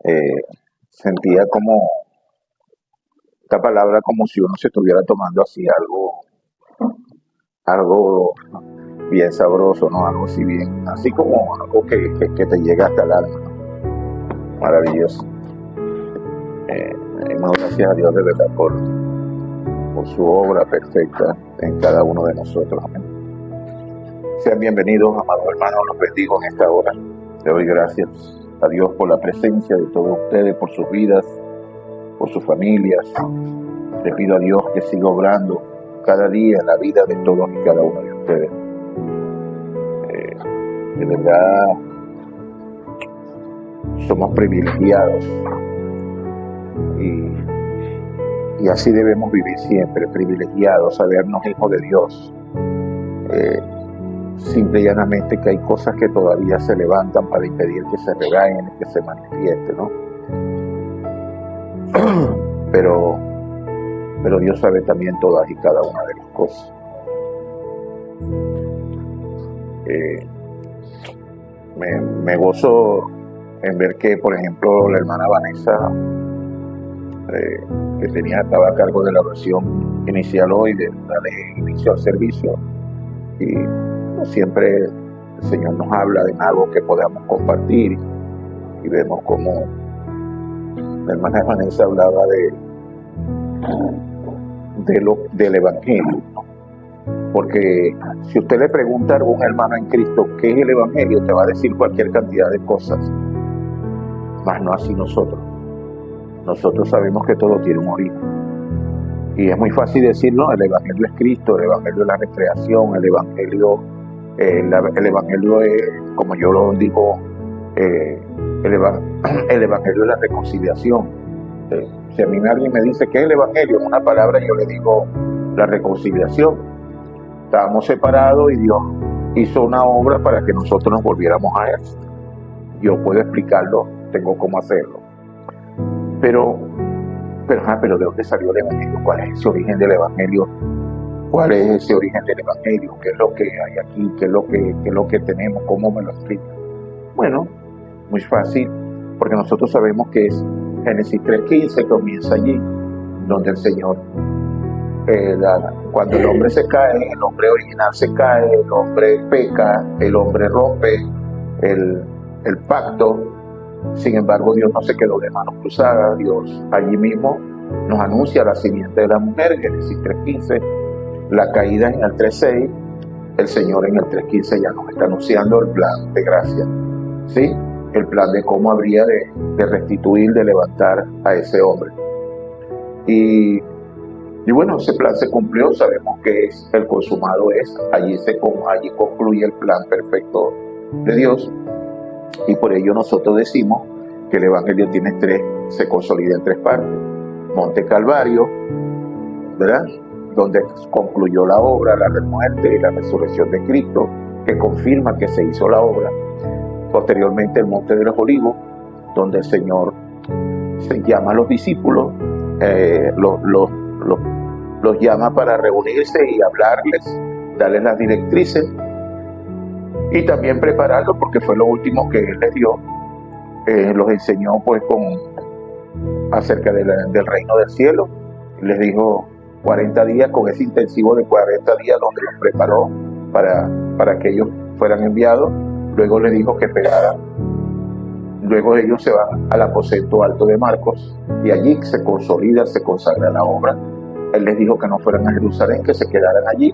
eh, sentía como esta palabra como si uno se estuviera tomando así algo bien sabroso, ¿no? Algo así bien, así como algo que te llega hasta el alma, ¿no? Maravilloso. Damos gracias a Dios de verdad por su obra perfecta en cada uno de nosotros. Amén. Sean bienvenidos, amados hermanos, los bendigo en esta hora. Le doy gracias a Dios por la presencia de todos ustedes, por sus vidas, por sus familias. Le pido a Dios que siga obrando cada día en la vida de todos y cada uno de ustedes. De verdad, somos privilegiados y así debemos vivir siempre, privilegiados, sabernos hijos de Dios. Simple y llanamente que hay cosas que todavía se levantan para impedir que se regañen y que se manifieste, ¿no? Pero Dios sabe también todas y cada una de las cosas. Me gozo en ver que, por ejemplo, la hermana Vanessa, que estaba a cargo de la oración inicial hoy, de darle inicio al servicio, y siempre el Señor nos habla de algo que podamos compartir, y vemos como la hermana Vanessa hablaba del Evangelio, ¿no? Porque si usted le pregunta a algún hermano en Cristo qué es el Evangelio, te va a decir cualquier cantidad de cosas, mas no así nosotros. Nosotros sabemos que todo tiene un origen. Y es muy fácil decirlo, el Evangelio es Cristo, el Evangelio es la recreación, el Evangelio es, como yo lo digo, el Evangelio es la reconciliación. Si a mí alguien me dice que es el Evangelio, en una palabra yo le digo la reconciliación. Estábamos separados y Dios hizo una obra para que nosotros nos volviéramos a Él. Yo puedo explicarlo, tengo cómo hacerlo. Pero ¿de dónde salió el Evangelio? ¿Cuál es ese origen del Evangelio? ¿Cuál es ese origen del Evangelio? ¿Qué es lo que hay aquí? ¿Qué es lo que tenemos? ¿Cómo me lo explica? Bueno, muy fácil, porque nosotros sabemos que es Génesis 3:15, comienza allí, donde el Señor, cuando el hombre se cae, el hombre original se cae, el hombre peca, el hombre rompe el pacto. Sin embargo, Dios no se quedó de manos cruzadas. Dios allí mismo nos anuncia la simiente de la mujer, Génesis 3:15, la caída en el 3:6, el Señor en el 3:15 ya nos está anunciando el plan de gracia, ¿sí? El plan de cómo habría de restituir, de levantar a ese hombre. Y bueno, ese plan se cumplió, sabemos que es el consumado allí concluye el plan perfecto de Dios. Y por ello nosotros decimos que el Evangelio se consolida en tres partes. Monte Calvario, ¿verdad? Donde concluyó la obra, la muerte y la resurrección de Cristo, que confirma que se hizo la obra. Posteriormente el Monte de los Olivos, donde el Señor se llama a los discípulos, los llama para reunirse y hablarles, darles las directrices, y también prepararlos, porque fue lo último que Él les dio. Los enseñó pues acerca del reino del cielo. Les dijo 40 días, con ese intensivo de 40 días donde los preparó para que ellos fueran enviados. Luego les dijo que esperaran. Luego ellos se van al aposento alto de Marcos y allí se consolida, se consagra la obra. Él les dijo que no fueran a Jerusalén, que se quedaran allí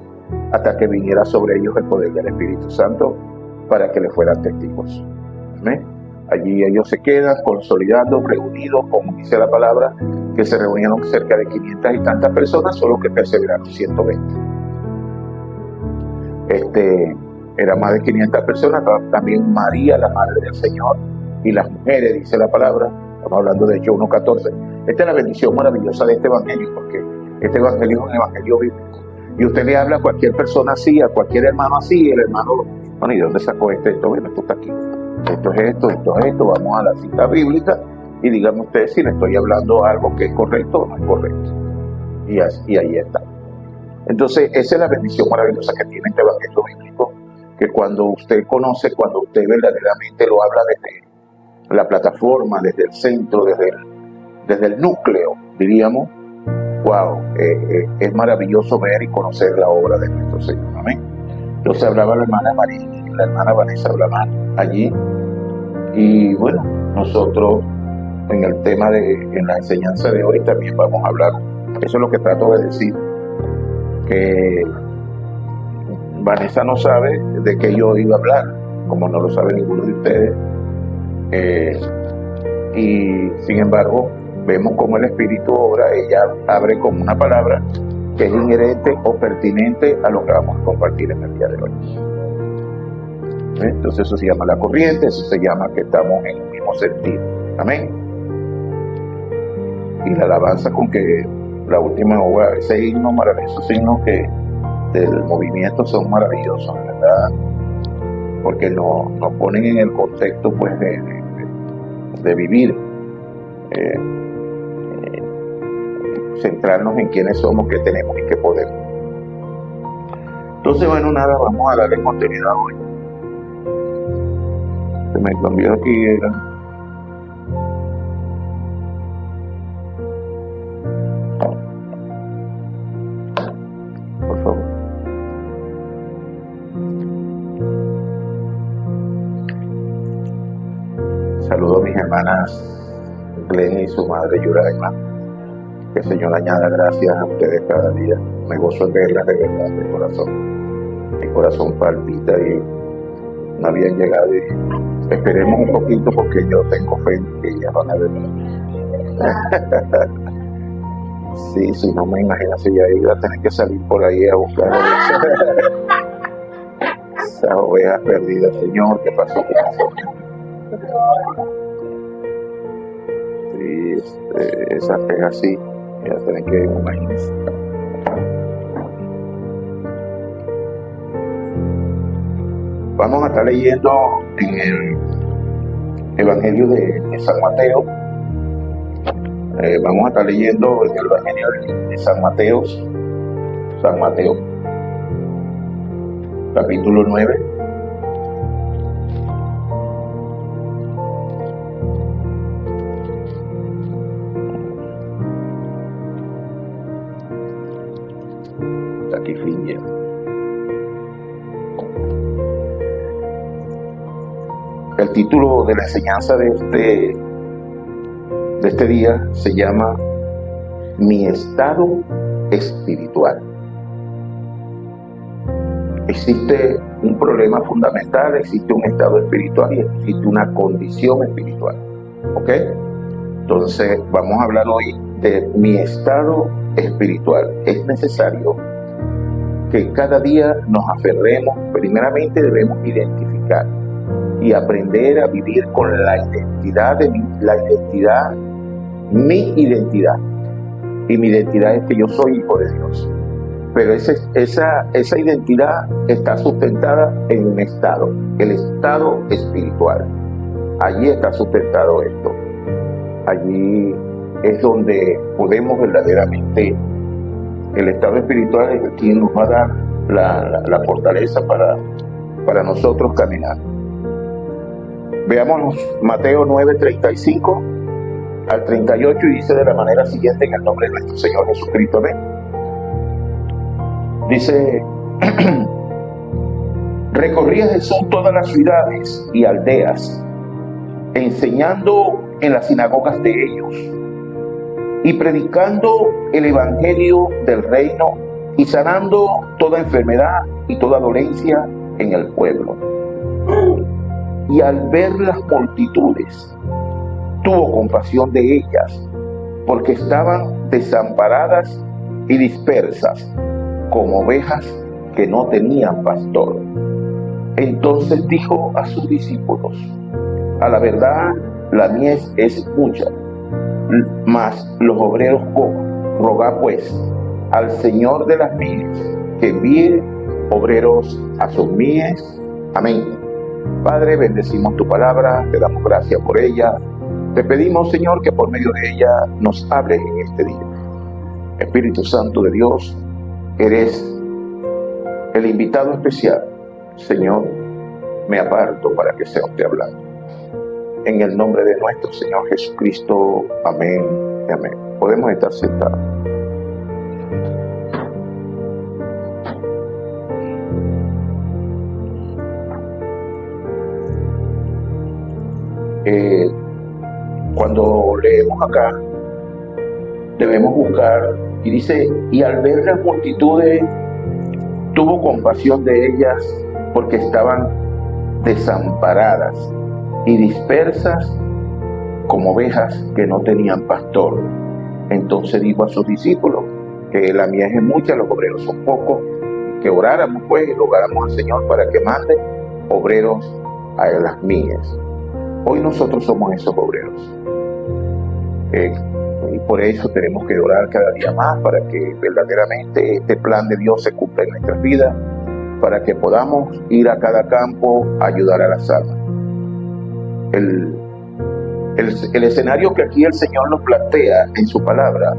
hasta que viniera sobre ellos el poder del Espíritu Santo para que le fueran testigos. ¿Amén? Allí ellos se quedan consolidados, reunidos, como dice la palabra, que se reunieron cerca de 500 y tantas personas, solo que perseveraron 120. Eran más de 500 personas, también María, la madre del Señor, y las mujeres, dice la palabra. Estamos hablando de Hechos 1:14. Esta es la bendición maravillosa de este evangelio, porque este evangelio es un evangelio bíblico. Y usted le habla a cualquier persona así, a cualquier hermano así, el hermano, bueno, ¿y dónde sacó esto? Bueno, esto está aquí. Esto es esto, vamos a la cita bíblica y díganme ustedes si le estoy hablando algo que es correcto o no es correcto. Y ahí está. Entonces, esa es la bendición maravillosa que tiene este evangelio bíblico, que cuando usted conoce, cuando usted verdaderamente lo habla desde la plataforma, desde el centro, desde el núcleo, diríamos. Wow, es maravilloso ver y conocer la obra de nuestro Señor. Amén. Entonces hablaba la hermana María, la hermana Vanessa hablaba allí. Y bueno, nosotros en el tema en la enseñanza de hoy también vamos a hablar. Eso es lo que trato de decir, que Vanessa no sabe de qué yo iba a hablar, como no lo sabe ninguno de ustedes. Y sin embargo, vemos cómo el Espíritu obra. Ella abre con una palabra que es inherente o pertinente a lo que vamos a compartir en el día de hoy. Entonces eso se llama la corriente, eso se llama que estamos en el mismo sentido. Amén. Y la alabanza con que la última obra, ese himno maravilloso, ese himno que del movimiento son maravillosos, ¿verdad? Porque nos ponen en el contexto pues de vivir, centrarnos en quiénes somos, qué tenemos y qué podemos. Entonces, bueno, nada, vamos a darle continuidad hoy. Se me cambió aquí. Por favor. Saludo a mis hermanas Glenn y su madre Yuraima. Que el Señor añada gracias a ustedes cada día. Me gozo en verlas de verdad, de corazón. Mi corazón palpita y no habían llegado. Y esperemos un poquito porque yo tengo fe en que ellas van a venir. Sí, si no me imagino si ya iba a tener que salir por ahí a buscar esas ovejas perdidas. Señor, ¿qué pasó con nosotros? Sí, esa es así. Ya tienen que imaginarse. Vamos a estar leyendo en el Evangelio de San Mateo. Vamos a estar leyendo en el Evangelio de San Mateo, capítulo 9. Aquí finge. El título de la enseñanza de este día se llama Mi estado espiritual. Existe un problema fundamental, existe un estado espiritual y existe una condición espiritual. ¿Ok? Entonces vamos a hablar hoy de mi estado espiritual. Es necesario que cada día nos aferremos. Primeramente debemos identificar y aprender a vivir con la identidad mi identidad. Y mi identidad es que yo soy hijo de Dios. Pero esa identidad está sustentada en un estado, el estado espiritual. Allí está sustentado esto. Allí es donde podemos verdaderamente, el estado espiritual es quien nos va a dar la fortaleza para nosotros caminar. Veamos Mateo 9:35 al 38 y dice de la manera siguiente en el nombre de nuestro Señor Jesucristo. Amén. Dice, recorría Jesús todas las ciudades y aldeas, enseñando en las sinagogas de ellos y predicando el evangelio del reino y sanando toda enfermedad y toda dolencia en el pueblo. Y al ver las multitudes, tuvo compasión de ellas, porque estaban desamparadas y dispersas, como ovejas que no tenían pastor. Entonces dijo a sus discípulos, a la verdad, la mies es mucha, mas los obreros pocos. Rogad pues al Señor de las mies que envíe obreros a sus mies. Amén. Padre, bendecimos tu palabra, te damos gracias por ella. Te pedimos, Señor, que por medio de ella nos hables en este día. Espíritu Santo de Dios, eres el invitado especial. Señor, me aparto para que sea usted hablando. en el nombre de nuestro Señor Jesucristo. Amén y amén. Podemos estar sentados. Cuando leemos acá, debemos buscar, y dice, y al ver las multitudes, tuvo compasión de ellas, porque estaban desamparadas y dispersas como ovejas que no tenían pastor. Entonces dijo a sus discípulos que la mies es mucha, los obreros son pocos, que oráramos pues y rogáramos al Señor para que mande obreros a las mies. Hoy nosotros somos esos obreros. Y por eso tenemos que orar cada día más para que verdaderamente este plan de Dios se cumpla en nuestras vidas, para que podamos ir a cada campo a ayudar a las almas. El escenario que aquí el Señor nos plantea en su palabra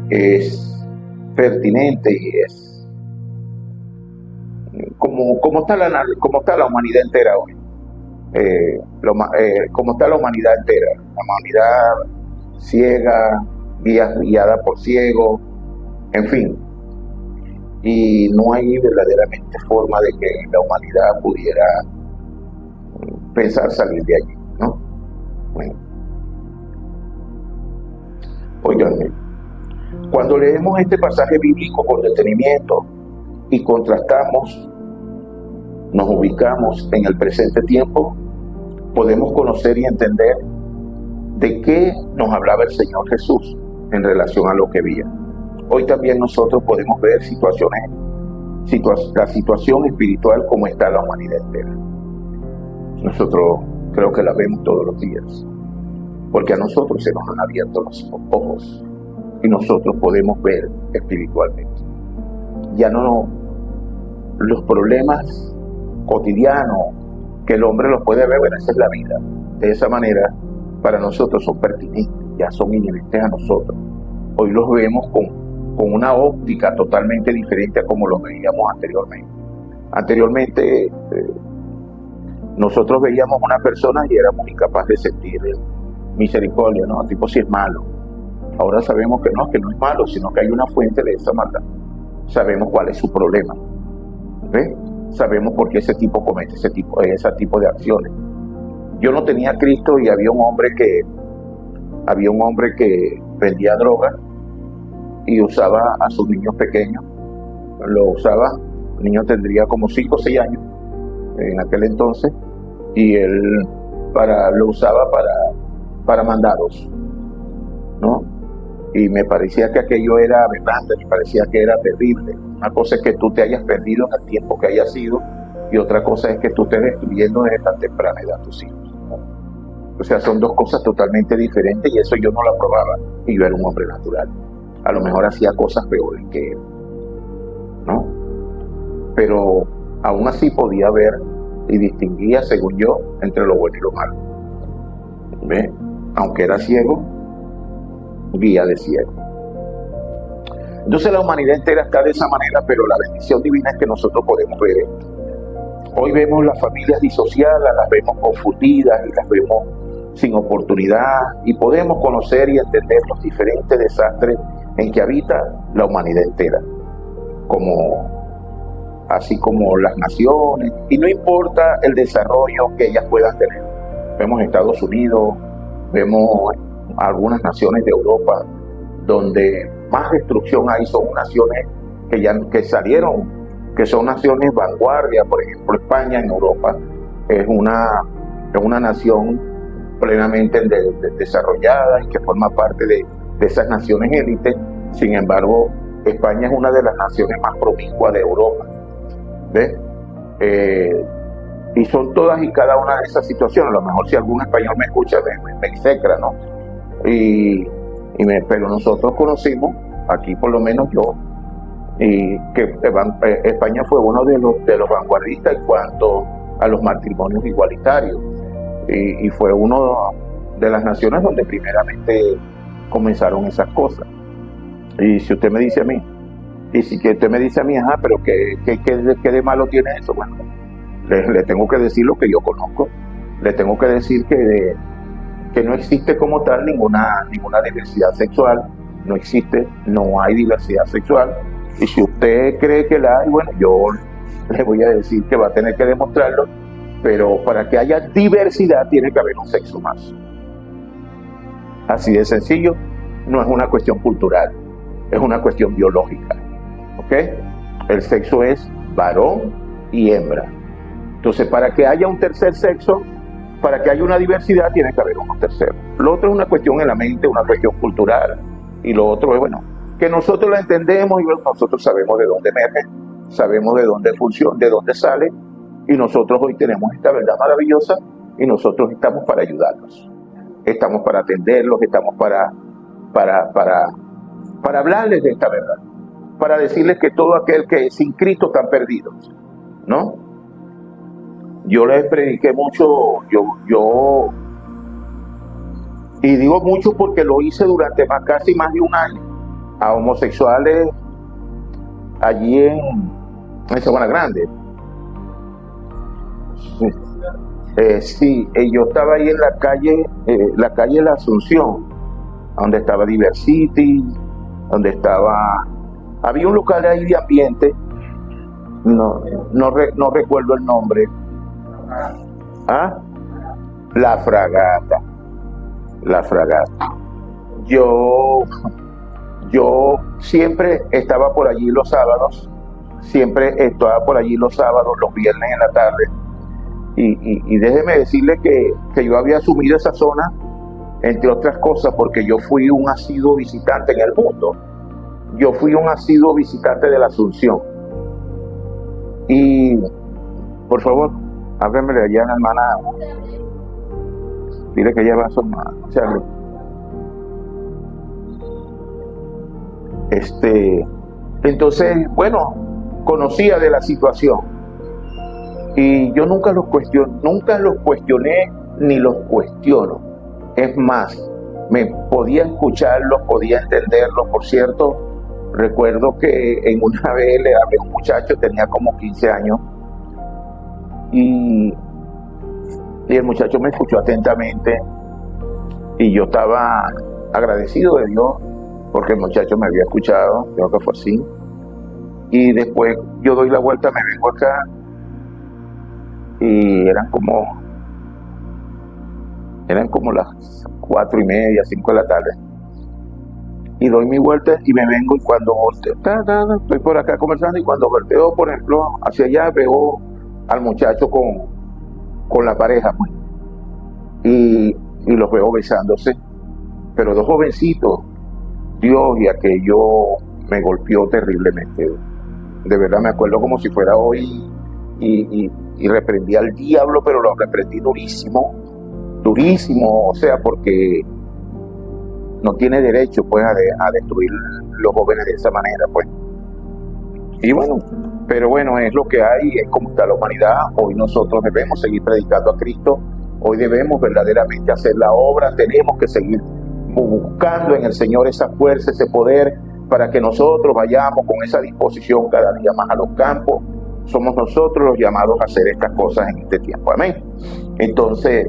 es pertinente y es como está la humanidad entera hoy. Como está la humanidad entera, la humanidad ciega, guiada por ciegos, en fin, y no hay verdaderamente forma de que la humanidad pudiera pensar salir de allí, ¿no? Bueno. Oiganme, cuando leemos este pasaje bíblico con detenimiento y contrastamos, nos ubicamos en el presente tiempo, podemos conocer y entender de qué nos hablaba el Señor Jesús en relación a lo que veía. Hoy también nosotros podemos ver la situación espiritual como está la humanidad entera. Nosotros creo que la vemos todos los días, porque a nosotros se nos han abierto los ojos y nosotros podemos ver espiritualmente. Ya no los problemas cotidianos que el hombre los puede ver, bueno, esa es la vida. De esa manera, para nosotros son pertinentes, ya son inherentes a nosotros. Hoy los vemos con una óptica totalmente diferente a como los veíamos anteriormente. Anteriormente, nosotros veíamos a una persona y éramos incapaces de sentir misericordia, ¿no? Tipo, si es malo. Ahora sabemos que no es malo, sino que hay una fuente de esa maldad. Sabemos cuál es su problema. ¿Ves? Sabemos por qué ese tipo comete ese tipo de acciones. Yo no tenía a Cristo y había un hombre que vendía droga y usaba a sus niños pequeños. Lo usaba, el niño tendría como 5 o 6 años en aquel entonces, y él lo usaba para mandados, ¿no? Y me parecía que aquello era aberrante, me parecía que era terrible. Una cosa es que tú te hayas perdido en el tiempo que haya sido, y otra cosa es que tú estés destruyendo desde tan temprana edad a tus hijos, ¿no? O sea, son dos cosas totalmente diferentes, y eso yo no lo aprobaba, y yo era un hombre natural. A lo mejor hacía cosas peores que él, ¿no? Pero aún así podía ver y distinguía, según yo, entre lo bueno y lo malo. ¿Ve? Aunque era ciego, guía de ciego. Entonces la humanidad entera está de esa manera, pero la bendición divina es que nosotros podemos ver esto. Hoy vemos las familias disociadas, las vemos confundidas y las vemos sin oportunidad, y podemos conocer y entender los diferentes desastres en que habita la humanidad entera, así como las naciones, y no importa el desarrollo que ellas puedan tener. Vemos Estados Unidos, vemos algunas naciones de Europa, donde más destrucción hay, son naciones que salieron, que son naciones vanguardia. Por ejemplo, España en Europa es una nación plenamente desarrollada y que forma parte de esas naciones élites. Sin embargo, España es una de las naciones más promiscuas de Europa. ¿Ves? Y son todas y cada una de esas situaciones. A lo mejor si algún español me escucha, me execra, ¿no? Pero nosotros conocimos, aquí por lo menos yo, y que España fue uno de los vanguardistas en cuanto a los matrimonios igualitarios, y fue uno de las naciones donde primeramente comenzaron esas cosas. Y si usted me dice a mí, ajá, pero ¿qué de malo tiene eso? Bueno, le tengo que decir lo que yo conozco, le tengo que decir que no existe como tal ninguna diversidad sexual, no existe, no hay diversidad sexual, y si usted cree que la hay, bueno, yo le voy a decir que va a tener que demostrarlo, pero para que haya diversidad tiene que haber un sexo más. Así de sencillo, no es una cuestión cultural, es una cuestión biológica, ¿ok? El sexo es varón y hembra. Entonces, para que haya un tercer sexo, para que haya una diversidad, tiene que haber uno tercero. Lo otro es una cuestión en la mente, una cuestión cultural, y lo otro es, bueno, que nosotros la entendemos y nosotros sabemos de dónde emerge, sabemos de dónde funciona, de dónde sale, y nosotros hoy tenemos esta verdad maravillosa y nosotros estamos para ayudarlos. Estamos para atenderlos, estamos para hablarles de esta verdad, para decirles que todo aquel que es sin Cristo están perdidos, ¿no? Yo les prediqué mucho, y digo mucho porque lo hice durante casi más de un año, a homosexuales allí en Sabana Grande. Sí, yo estaba ahí en la calle La Asunción, donde estaba Diversity, donde había un local ahí de ambiente, no recuerdo el nombre. ¿Ah? La Fragata. Yo siempre estaba por allí los sábados, los viernes en la tarde, y déjeme decirle que yo había asumido esa zona, entre otras cosas, porque yo fui un asiduo visitante en el mundo. Yo fui un asiduo visitante de la Asunción. Y, por favor, háblemele allá a la hermana. Dile que ella va a su hermana. Charlie. Entonces, bueno, conocía de la situación. Y yo nunca los cuestioné ni los cuestiono. Es más, me podía escucarlos, podía entenderlos. Por cierto, recuerdo que en una vez le hablé a un muchacho, tenía como 15 años, y el muchacho me escuchó atentamente, y yo estaba agradecido de Dios, porque el muchacho me había escuchado, creo que fue así. Y después yo doy la vuelta, me vengo acá, y eran como las 4:30, 5 de la tarde. Y doy mi vuelta y me vengo, y cuando volteo, estoy por acá conversando, y cuando volteo, por ejemplo, hacia allá, veo al muchacho con la pareja, pues, y los veo besándose, pero dos jovencitos. Dios, y aquello me golpeó terriblemente. De verdad me acuerdo como si fuera hoy, y reprendí al diablo, pero lo reprendí durísimo, o sea, porque no tiene derecho, pues, a destruir los jóvenes de esa manera, pues. Y bueno, pero bueno, es lo que hay, es como está la humanidad. Hoy nosotros debemos seguir predicando a Cristo, hoy debemos verdaderamente hacer la obra, tenemos que seguir buscando en el Señor esa fuerza, ese poder, para que nosotros vayamos con esa disposición cada día más a los campos. Somos nosotros los llamados a hacer estas cosas en este tiempo, amén. Entonces,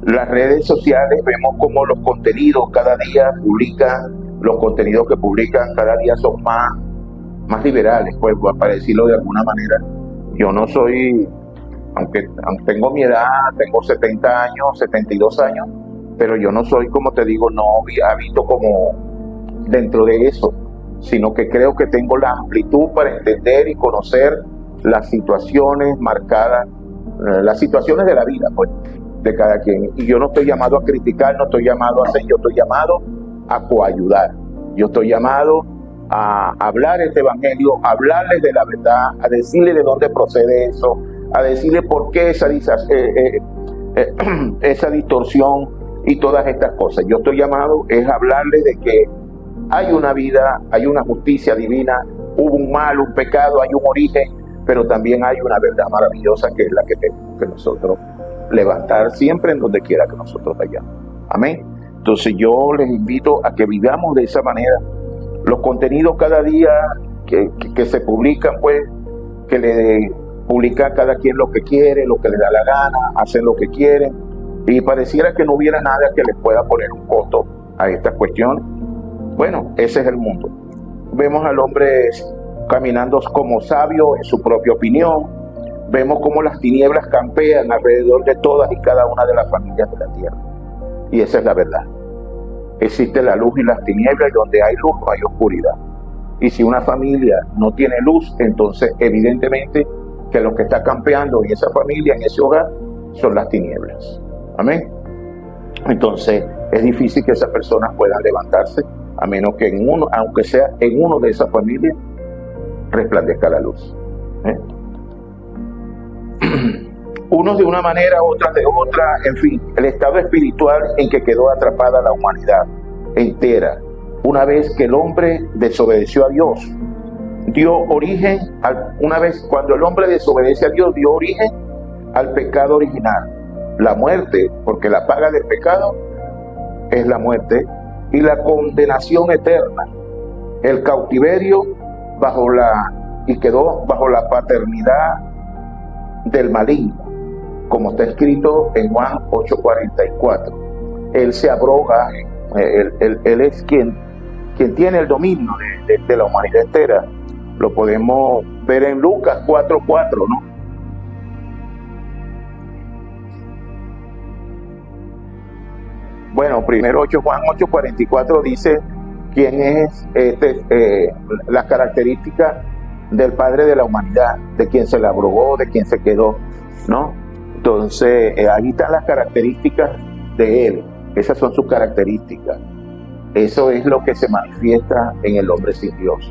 las redes sociales, vemos como los contenidos cada día los contenidos que publican cada día son más liberales, pues, para decirlo de alguna manera. Yo no soy, aunque tengo mi edad, tengo 70 años, 72 años, pero yo no soy, como te digo, no habito como dentro de eso, sino que creo que tengo la amplitud para entender y conocer las situaciones marcadas, las situaciones de la vida, pues, de cada quien. Y yo no estoy llamado a criticar, no estoy llamado a hacer, yo estoy llamado a coayudar. Yo estoy llamado a hablar este evangelio, a hablarles de la verdad, a decirles de dónde procede eso, a decirles por qué esa distorsión y todas estas cosas. Yo estoy llamado es a hablarles de que hay una vida, hay una justicia divina, hubo un mal, un pecado, hay un origen, pero también hay una verdad maravillosa que es la que tenemos que nosotros levantar siempre en donde quiera que nosotros vayamos. Amén. Entonces yo les invito a que vivamos de esa manera. Los contenidos cada día que se publican, pues, que publica cada quien lo que quiere, lo que le da la gana, hacen lo que quieren, y pareciera que no hubiera nada que les pueda poner un costo a estas cuestiones. Bueno, ese es el mundo. Vemos al hombre caminando como sabio en su propia opinión. Vemos cómo las tinieblas campean alrededor de todas y cada una de las familias de la tierra. Y esa es la verdad. Existe la luz y las tinieblas, y donde hay luz no hay oscuridad. Y si una familia no tiene luz, entonces evidentemente que lo que está campeando en esa familia, en ese hogar, son las tinieblas. Amén. Entonces es difícil que esas personas puedan levantarse, a menos que en uno, aunque sea en uno de esas familias, resplandezca la luz. Unos de una manera, otras de otra, en fin, el estado espiritual en que quedó atrapada la humanidad entera, una vez que el hombre desobedeció a Dios, dio origen, una vez cuando el hombre desobedece a Dios, dio origen al pecado original, la muerte, porque la paga del pecado es la muerte, y la condenación eterna, el cautiverio y quedó bajo la paternidad del maligno, como está escrito en Juan 8:44. Él se abroga, él es quien tiene el dominio de la humanidad entera. Lo podemos ver en Lucas 4:4, ¿no? Bueno, primero Juan 8:44 dice quién es las características del padre de la humanidad, de quien se la abrogó, de quien se quedó, ¿no? Entonces, ahí están las características de él. Esas son sus características. Eso es lo que se manifiesta en el hombre sin Dios.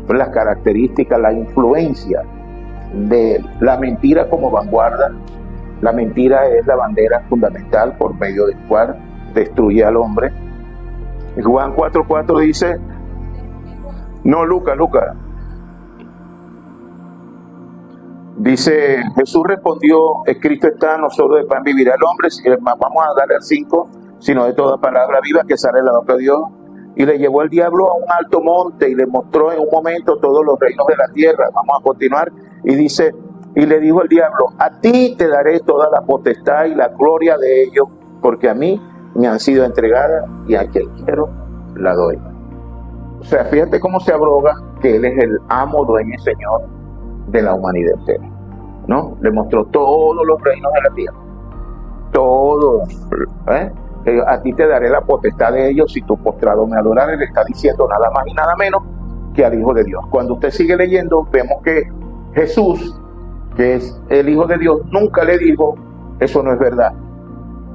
Son las características, la influencia de la mentira como vanguardia. La mentira es la bandera fundamental por medio del cual destruye al hombre. Y Juan 4:4 dice, no, Lucas. Dice, Jesús respondió, escrito está, no solo de pan vivirá el hombre, vamos a darle al 5, sino de toda palabra viva que sale de la boca de Dios. Y le llevó el diablo a un alto monte y le mostró en un momento todos los reinos de la tierra. Vamos a continuar. Y dice, y le dijo el diablo, a ti te daré toda la potestad y la gloria de ellos, porque a mí me han sido entregadas y a quien quiero la doy. O sea, fíjate cómo se abroga que él es el amo, dueño y señor de la humanidad entera, ¿no? Le mostró todos los reinos de la tierra, todo, a ti te daré la potestad de ellos si tu postrado me adorares. Le está diciendo nada más y nada menos que al Hijo de Dios. Cuando usted sigue leyendo, vemos que Jesús, que es el Hijo de Dios, nunca le dijo, eso no es verdad,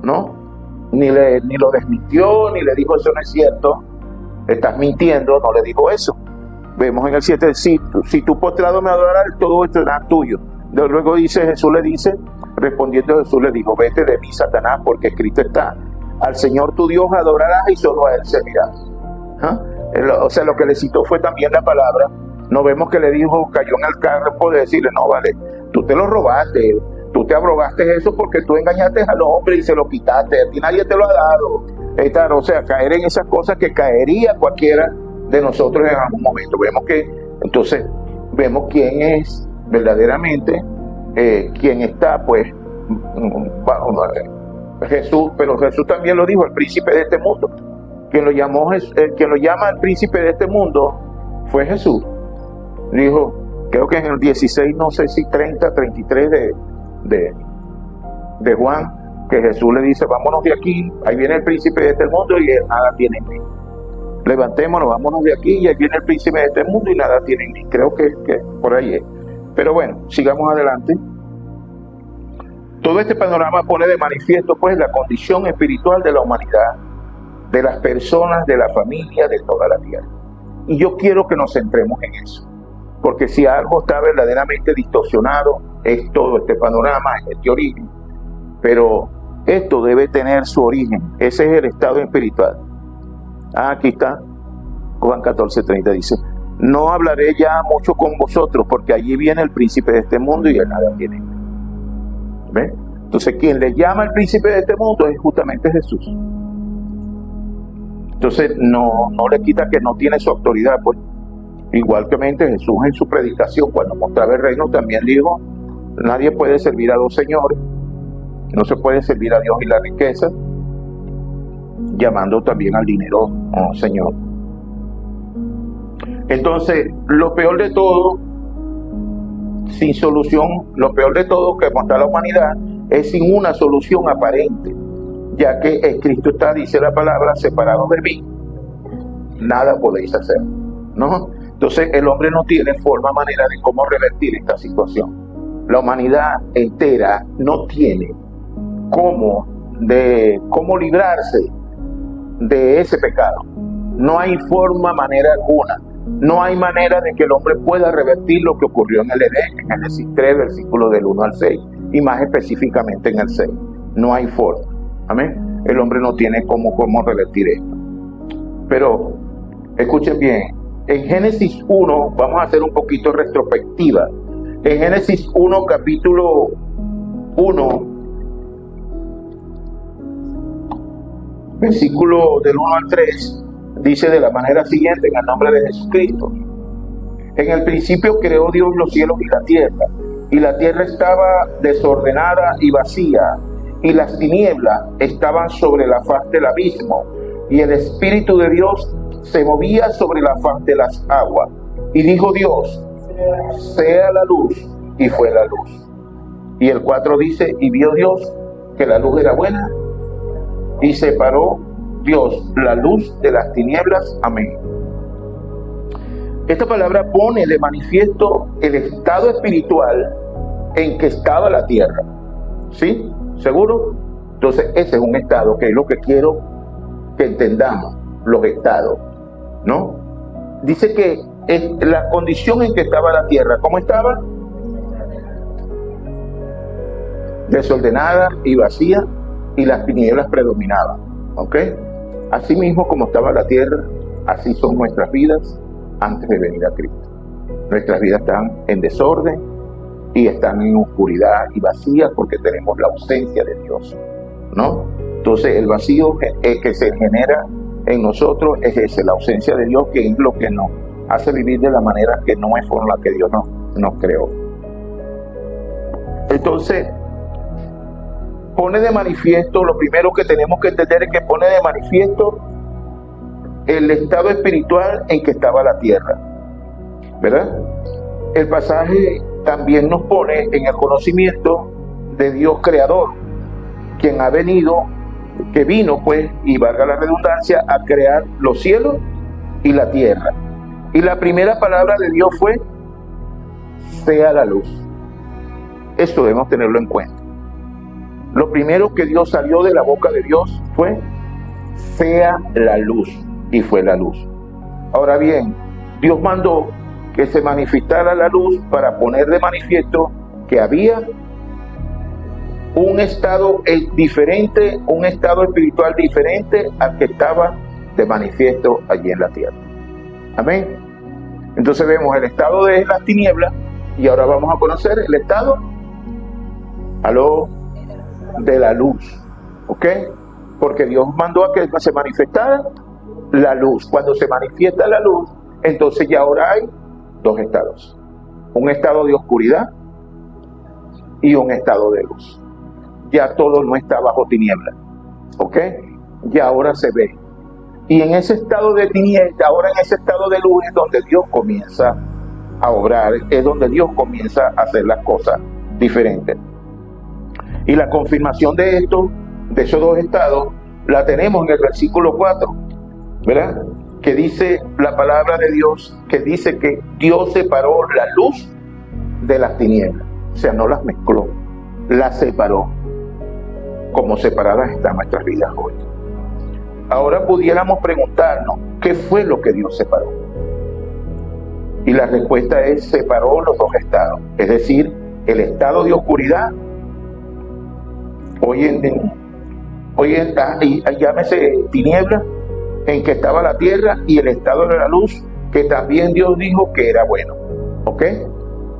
¿no? Ni lo desmintió, ni le dijo, eso no es cierto, estás mintiendo, no le dijo eso. Vemos en el 7, si tu postrado me adorares, todo esto será tuyo. Luego dice, respondiendo Jesús le dijo, vete de mí, Satanás, porque escrito está, al Señor tu Dios adorarás y solo a Él servirás. O sea, lo que le citó fue también la palabra. No vemos que le dijo, cayó en el campo de decirle, no, vale, tú te lo robaste, tú te abrogaste eso porque tú engañaste al hombre y se lo quitaste, a ti nadie te lo ha dado. O sea, caer en esas cosas que caería cualquiera de nosotros en algún momento. Vemos quién es verdaderamente, quién está, pues, Jesús, pero Jesús también lo dijo, el príncipe de este mundo. Quien lo llama el príncipe de este mundo fue Jesús. Dijo, creo que en el 16, no sé si 30, 33 de Juan, que Jesús le dice, vámonos de aquí, ahí viene el príncipe de este mundo y nada tiene en mí. Levantémonos, vámonos de aquí y ahí viene el príncipe de este mundo y nada tiene en mí. Creo que por ahí es. Pero bueno, sigamos adelante. Todo este panorama pone de manifiesto pues la condición espiritual de la humanidad, de las personas, de la familia, de toda la tierra. Y yo quiero que nos centremos en eso, porque si algo está verdaderamente distorsionado es todo este panorama, es este origen. Pero esto debe tener su origen, ese es el estado espiritual. Aquí está, Juan 14:30 dice, no hablaré ya mucho con vosotros, porque allí viene el príncipe de este mundo y él nada tiene. ¿Ven? Entonces, quien le llama al príncipe de este mundo es justamente Jesús. Entonces, no le quita que no tiene su autoridad, pues. Igualmente Jesús en su predicación, cuando mostraba el reino, también dijo, Nadie puede servir a dos señores. No se puede servir a Dios y la riqueza, llamando también al dinero Señor. Entonces, lo peor de todo, sin solución, lo peor de todo que está la humanidad es sin una solución aparente, ya que en Cristo está, dice la palabra, separados de mí, nada podéis hacer, ¿no? Entonces, el hombre no tiene forma, manera de cómo revertir esta situación. La humanidad entera no tiene cómo librarse de ese pecado. No hay forma, manera alguna. No hay manera de que el hombre pueda revertir lo que ocurrió en el Edén, en Génesis 3, versículos del 1 al 6, y más específicamente en el 6. No hay forma. Amén. El hombre no tiene cómo revertir esto. Pero, escuchen bien, en Génesis 1, vamos a hacer un poquito retrospectiva. En Génesis 1, capítulo 1, versículo del 1 al 3, dice de la manera siguiente, en el nombre de Jesucristo. En el principio creó Dios los cielos y la tierra estaba desordenada y vacía, y las tinieblas estaban sobre la faz del abismo, y el Espíritu de Dios se movía sobre la faz de las aguas. Y dijo Dios, sea la luz, y fue la luz. Y el 4 dice, y vio Dios que la luz era buena, y separó Dios la luz de las tinieblas. Amén. Esta palabra pone de manifiesto el estado espiritual en que estaba la tierra. ¿Sí? ¿Seguro? Entonces ese es un estado que es lo que quiero que entendamos, los estados, ¿no? Dice que la condición en que estaba la tierra, ¿cómo estaba? Desordenada y vacía, y las tinieblas predominaban, ¿ok? Así mismo como estaba la tierra, así son nuestras vidas antes de venir a Cristo. Nuestras vidas están en desorden y están en oscuridad y vacías porque tenemos la ausencia de Dios, ¿no? Entonces el vacío que se genera en nosotros es ese, la ausencia de Dios, que es lo que nos hace vivir de la manera que no es por la que Dios nos creó. Entonces, pone de manifiesto, lo primero que tenemos que entender es que pone de manifiesto el estado espiritual en que estaba la tierra, ¿verdad? El pasaje también nos pone en el conocimiento de Dios creador, quien ha venido, que vino pues, y valga la redundancia, a crear los cielos y la tierra. Y la primera palabra de Dios fue, sea la luz. Eso debemos tenerlo en cuenta. Lo primero que Dios salió de la boca de Dios fue, sea la luz, y fue la luz. Ahora bien, Dios mandó que se manifestara la luz para poner de manifiesto que había un estado diferente, un estado espiritual diferente al que estaba de manifiesto allí en la tierra. Amén. Entonces vemos el estado de las tinieblas y ahora vamos a conocer el estado de la luz, ¿ok? Porque Dios mandó a que se manifestara la luz. Cuando se manifiesta la luz, entonces ya ahora hay dos estados: un estado de oscuridad y un estado de luz. Ya todo no está bajo tinieblas, ¿ok? Ya ahora se ve. Y en ese estado de tinieblas, ahora en ese estado de luz es donde Dios comienza a obrar, es donde Dios comienza a hacer las cosas diferentes. Y la confirmación de esto, de esos dos estados, la tenemos en el versículo 4, ¿verdad? Que dice la palabra de Dios, que dice que Dios separó la luz de las tinieblas. O sea, no las mezcló, las separó, como separadas están nuestras vidas hoy. Ahora pudiéramos preguntarnos, ¿qué fue lo que Dios separó? Y la respuesta es, separó los dos estados, es decir, el estado de oscuridad, hoy en llámese tiniebla, en que estaba la tierra, y el estado de la luz, que también Dios dijo que era bueno, ¿ok?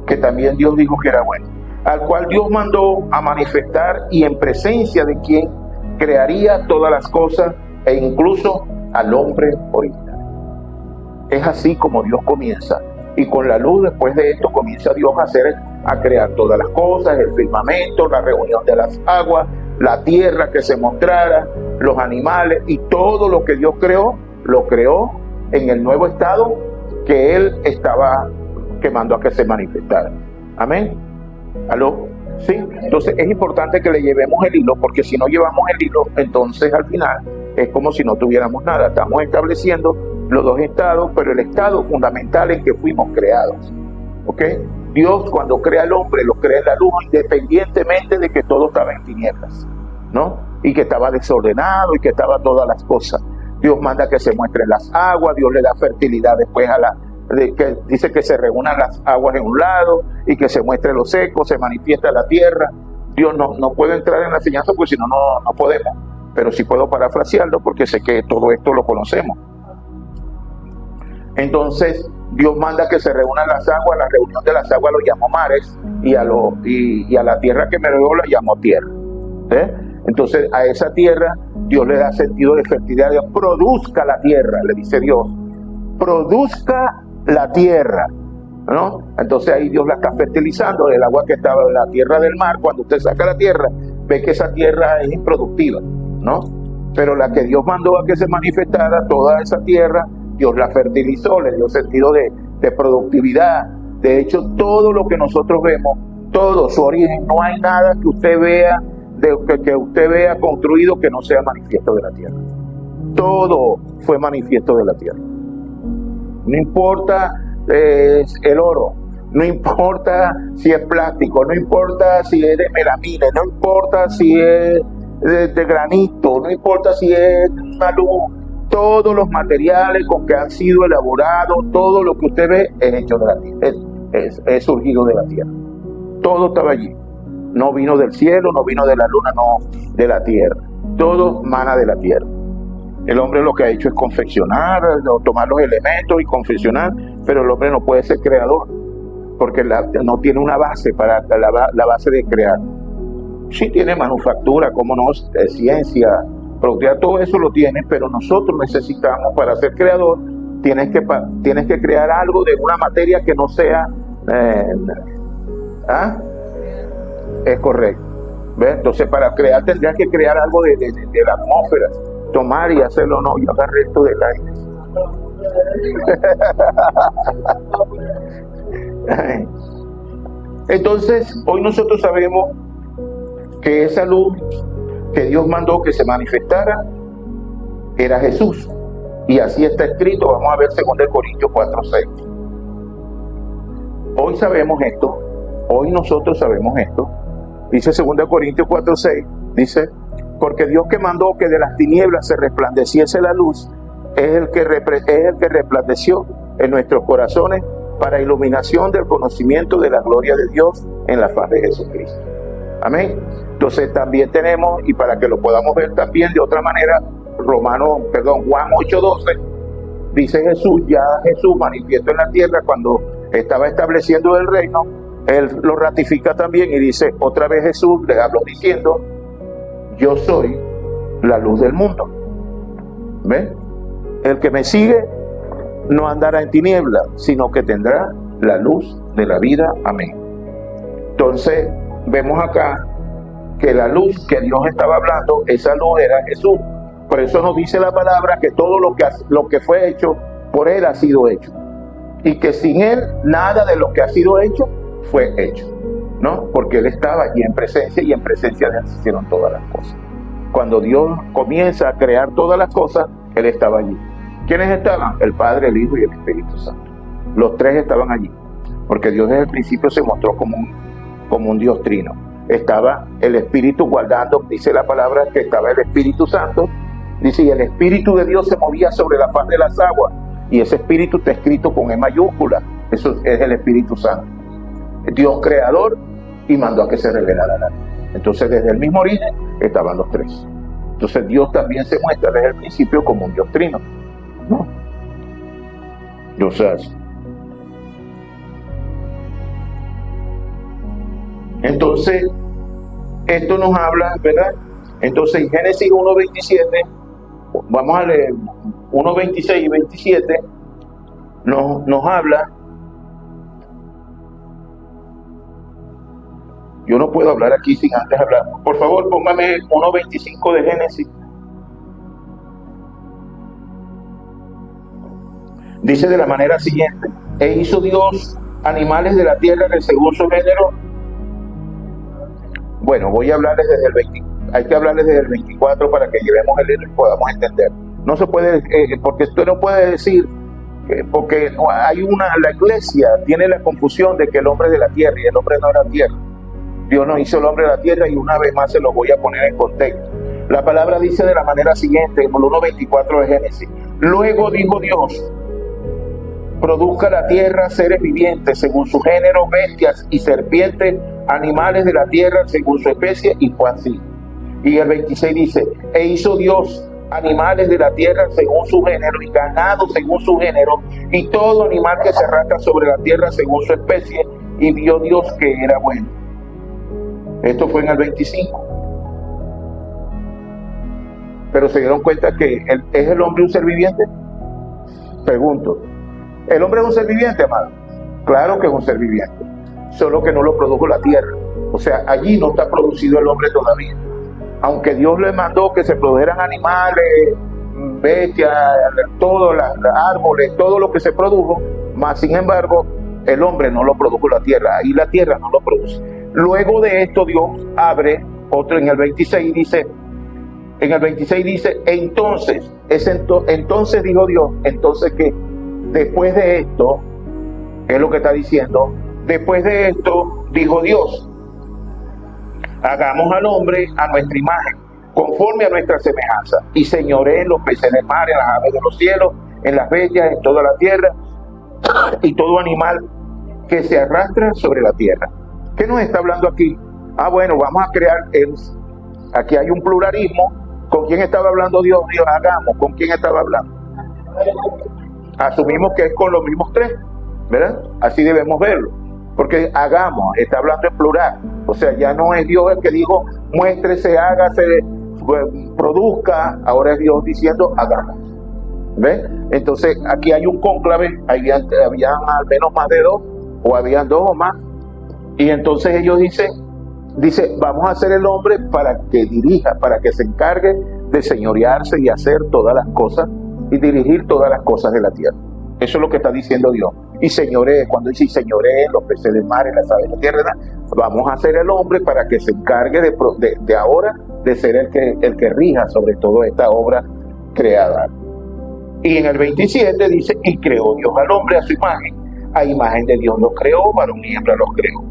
Que también Dios dijo que era bueno, al cual Dios mandó a manifestar, y en presencia de quien crearía todas las cosas, e incluso al hombre original. Es así como Dios comienza, y con la luz después de esto comienza Dios a hacer a crear todas las cosas, el firmamento, la reunión de las aguas, la tierra que se mostrara, los animales y todo lo que Dios creó, lo creó en el nuevo estado que Él estaba mandó a que se manifestara. Amén. ¿Aló? Sí. Entonces es importante que le llevemos el hilo, porque si no llevamos el hilo, entonces al final es como si no tuviéramos nada. Estamos estableciendo los dos estados, pero el estado fundamental en que fuimos creados. ¿Ok? Dios cuando crea al hombre lo crea en la luz, independientemente de que todo estaba en tinieblas, ¿no? Y que estaba desordenado y que estaba todas las cosas. Dios manda que se muestren las aguas, Dios le da fertilidad después que dice que se reúnan las aguas en un lado y que se muestre lo seco, se manifiesta la tierra. Dios no puede entrar en la enseñanza porque si no, no podemos, pero sí puedo parafrasearlo porque sé que todo esto lo conocemos. Entonces Dios manda que se reúnan las aguas, la reunión de las aguas lo llamó mares y a la tierra que me rodeó la llamó tierra. Entonces a esa tierra Dios le da sentido de fertilidad. Dios produzca la tierra, le dice Dios, produzca la tierra, ¿no? Entonces ahí Dios la está fertilizando. El agua que estaba en la tierra del mar, cuando usted saca la tierra, ve que esa tierra es improductiva, ¿no? Pero la que Dios mandó a que se manifestara, toda esa tierra, Dios la fertilizó, le dio sentido de productividad. De hecho, todo lo que nosotros vemos, todo su origen, no hay nada que usted vea, que usted vea construido que no sea manifiesto de la tierra. Todo fue manifiesto de la tierra. No importa el oro, no importa si es plástico, no importa si es de melamina, no importa si es de granito, no importa si es una luz. Todos los materiales con que han sido elaborados, todo lo que usted ve es hecho de la tierra, es surgido de la tierra. Todo estaba allí. No vino del cielo, no vino de la luna, no, de la tierra. Todo mana de la tierra. El hombre lo que ha hecho es confeccionar, tomar los elementos y confeccionar, pero el hombre no puede ser creador, porque no tiene una base para la base de crear. Sí tiene manufactura, como no, ciencia, productividad, todo eso lo tiene, pero nosotros necesitamos, para ser creador, tienes que crear algo de una materia que no sea... Es correcto. ¿Ves? Entonces, para crear tendrías que crear algo de la atmósfera, tomar y hacerlo. No, yo agarré esto del aire. Entonces, hoy nosotros sabemos que esa luz que Dios mandó que se manifestara era Jesús, y así está escrito. Vamos a ver 2 Corintios 4:6. Hoy sabemos esto, hoy nosotros sabemos esto. Dice 2 Corintios 4:6, dice, porque Dios que mandó que de las tinieblas se resplandeciese la luz, es el que resplandeció en nuestros corazones para iluminación del conocimiento de la gloria de Dios en la faz de Jesucristo. Amén. Entonces también tenemos, y para que lo podamos ver también de otra manera, Juan 8:12, dice Jesús manifiesto en la tierra cuando estaba estableciendo el reino. Él lo ratifica también y dice, otra vez Jesús le habló diciendo, yo soy la luz del mundo. ¿Ven? El que me sigue no andará en tinieblas, sino que tendrá la luz de la vida. Amén. Entonces, vemos acá que la luz que Dios estaba hablando, esa luz era Jesús. Por eso nos dice la palabra que todo lo que fue hecho, por Él ha sido hecho. Y que sin Él, nada de lo que ha sido hecho, fue hecho, ¿no? Porque Él estaba allí en presencia, y en presencia de Él se hicieron todas las cosas. Cuando Dios comienza a crear todas las cosas, Él estaba allí. ¿Quiénes estaban? El Padre, el Hijo y el Espíritu Santo. Los tres estaban allí, porque Dios desde el principio se mostró como un Dios trino. Estaba el Espíritu guardando, dice la palabra que estaba el Espíritu Santo, dice, y el Espíritu de Dios se movía sobre la faz de las aguas, y ese Espíritu está escrito con E mayúscula. Eso es el Espíritu Santo. Dios creador, y mandó a que se revelara la luz. Entonces desde el mismo origen estaban los tres. Entonces Dios también se muestra desde el principio como un Dios trino, ¿no? Entonces esto nos habla, ¿verdad? Entonces en Génesis 1:27, vamos a leer 1:26 y 27, nos habla Yo no puedo hablar aquí sin antes hablar. Por favor, póngame 1.25 de Génesis. Dice de la manera siguiente: e hizo Dios animales de la tierra de según su género. Bueno, voy a hablarles desde el 20. Hay que hablarles desde el 24 para que llevemos el libro y podamos entender. No se puede, porque usted no puede decir, porque la iglesia tiene la confusión de que el hombre es de la tierra y el hombre no es de la tierra. Dios no hizo el hombre de la tierra, y una vez más se los voy a poner en contexto. La palabra dice de la manera siguiente, en el 1.24 de Génesis: luego dijo Dios, produzca la tierra seres vivientes según su género, bestias y serpientes, animales de la tierra según su especie, y fue así. Y el 26 dice: e hizo Dios animales de la tierra según su género, y ganado según su género, y todo animal que se arrastra sobre la tierra según su especie, y vio Dios que era bueno. Esto fue en el 25. Pero se dieron cuenta que ¿es el hombre un ser viviente? Pregunto. ¿El hombre es un ser viviente, amado? Claro que es un ser viviente, solo que no lo produjo la tierra. O sea, allí no está producido el hombre todavía. Aunque Dios le mandó que se produjeran animales, bestias, todos los árboles, todo lo que se produjo, más sin embargo, el hombre no lo produjo la tierra. Ahí la tierra no lo produce. Luego de esto, Dios abre otro en el 26 dice, entonces dijo Dios, entonces que después de esto, ¿qué es lo que está diciendo? Después de esto, dijo Dios, hagamos al hombre a nuestra imagen, conforme a nuestra semejanza, y señoree en los peces del mar, en las aves de los cielos, en las bestias, en toda la tierra, y todo animal que se arrastra sobre la tierra. ¿Qué nos está hablando aquí? Bueno, vamos a crear, aquí hay un pluralismo. ¿Con quién estaba hablando Dios? Dios, hagamos. ¿Con quién estaba hablando? Asumimos que es con los mismos tres, ¿verdad? Así debemos verlo. Porque hagamos, está hablando en plural. O sea, ya no es Dios el que dijo, muéstrese, hágase, produzca. Ahora es Dios diciendo, hagamos. ¿Ves? Entonces, aquí hay un cónclave, habían al menos más de dos, o habían dos o más. Y entonces ellos dicen, vamos a hacer el hombre para que dirija, para que se encargue de señorearse y hacer todas las cosas y dirigir todas las cosas de la tierra. Eso es lo que está diciendo Dios. Y señoree, cuando dice señoree, los peces del mar y las aves de la tierra, vamos a hacer el hombre para que se encargue de ahora de ser el que rija sobre toda esta obra creada. Y en el 27 dice, y creó Dios al hombre a su imagen, a imagen de Dios los creó, varón y hembra los creó.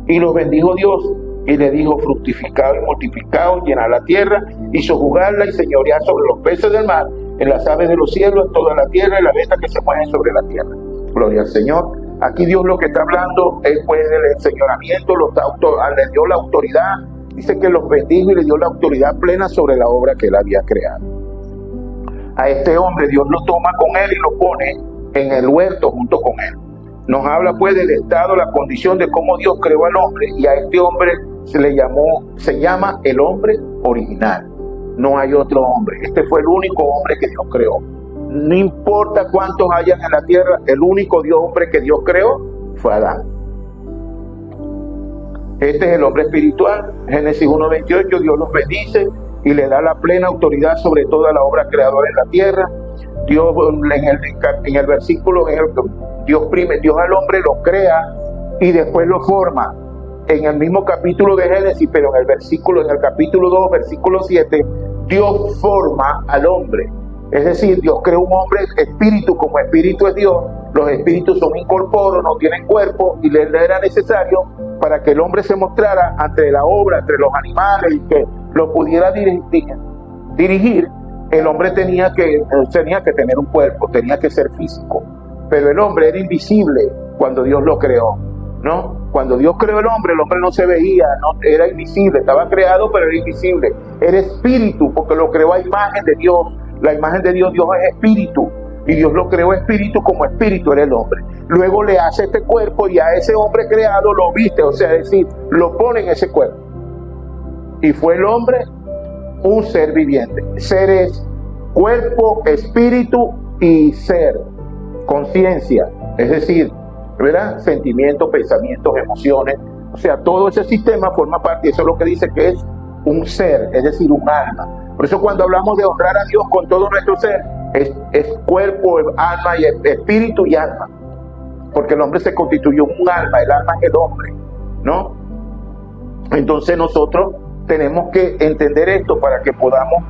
Y los bendijo Dios, y le dijo, fructificad y multiplicaos, llenad la tierra, y sojuzgadla y señoread sobre los peces del mar, en las aves de los cielos, en toda la tierra, y las bestias que se mueven sobre la tierra. Gloria al Señor. Aquí Dios lo que está hablando es pues del enseñoramiento, le dio la autoridad, dice que los bendijo y le dio la autoridad plena sobre la obra que él había creado. A este hombre Dios lo toma con él y lo pone en el huerto junto con él. Nos habla pues del estado, la condición de cómo Dios creó al hombre, y a este hombre se llama el hombre original. No hay otro hombre. Este fue el único hombre que Dios creó. No importa cuántos hayan en la tierra, el único hombre que Dios creó fue Adán. Este es el hombre espiritual. Génesis 1:28, Dios los bendice y le da la plena autoridad sobre toda la obra creadora en la tierra. Dios en el versículo, Dios al hombre lo crea y después lo forma. En el mismo capítulo de Génesis, pero en el capítulo 2, versículo 7, Dios forma al hombre. Es decir, Dios creó un hombre espíritu, como espíritu es Dios. Los espíritus son incorpóreos, no tienen cuerpo, y le era necesario para que el hombre se mostrara ante la obra, entre los animales, y que lo pudiera dirigir. El hombre tenía que tener un cuerpo, tenía que ser físico. Pero el hombre era invisible cuando Dios lo creó, ¿no? Cuando Dios creó el hombre no se veía, no, era invisible, estaba creado pero era invisible. Era espíritu porque lo creó a imagen de Dios. La imagen de Dios, Dios es espíritu, y Dios lo creó espíritu, como espíritu era el hombre. Luego le hace este cuerpo y a ese hombre creado lo viste, o sea, es decir, lo pone en ese cuerpo. Y fue el hombre un ser viviente. Ser es cuerpo, espíritu y ser, conciencia, es decir, ¿verdad? Sentimientos, pensamientos, emociones, O sea, todo ese sistema forma parte, y eso es lo que dice que es un ser, es decir, un alma. Por eso cuando hablamos de honrar a Dios con todo nuestro ser, es cuerpo, alma, y espíritu y alma. Porque el hombre se constituyó un alma, el alma es el hombre, ¿no? Entonces nosotros tenemos que entender esto para que podamos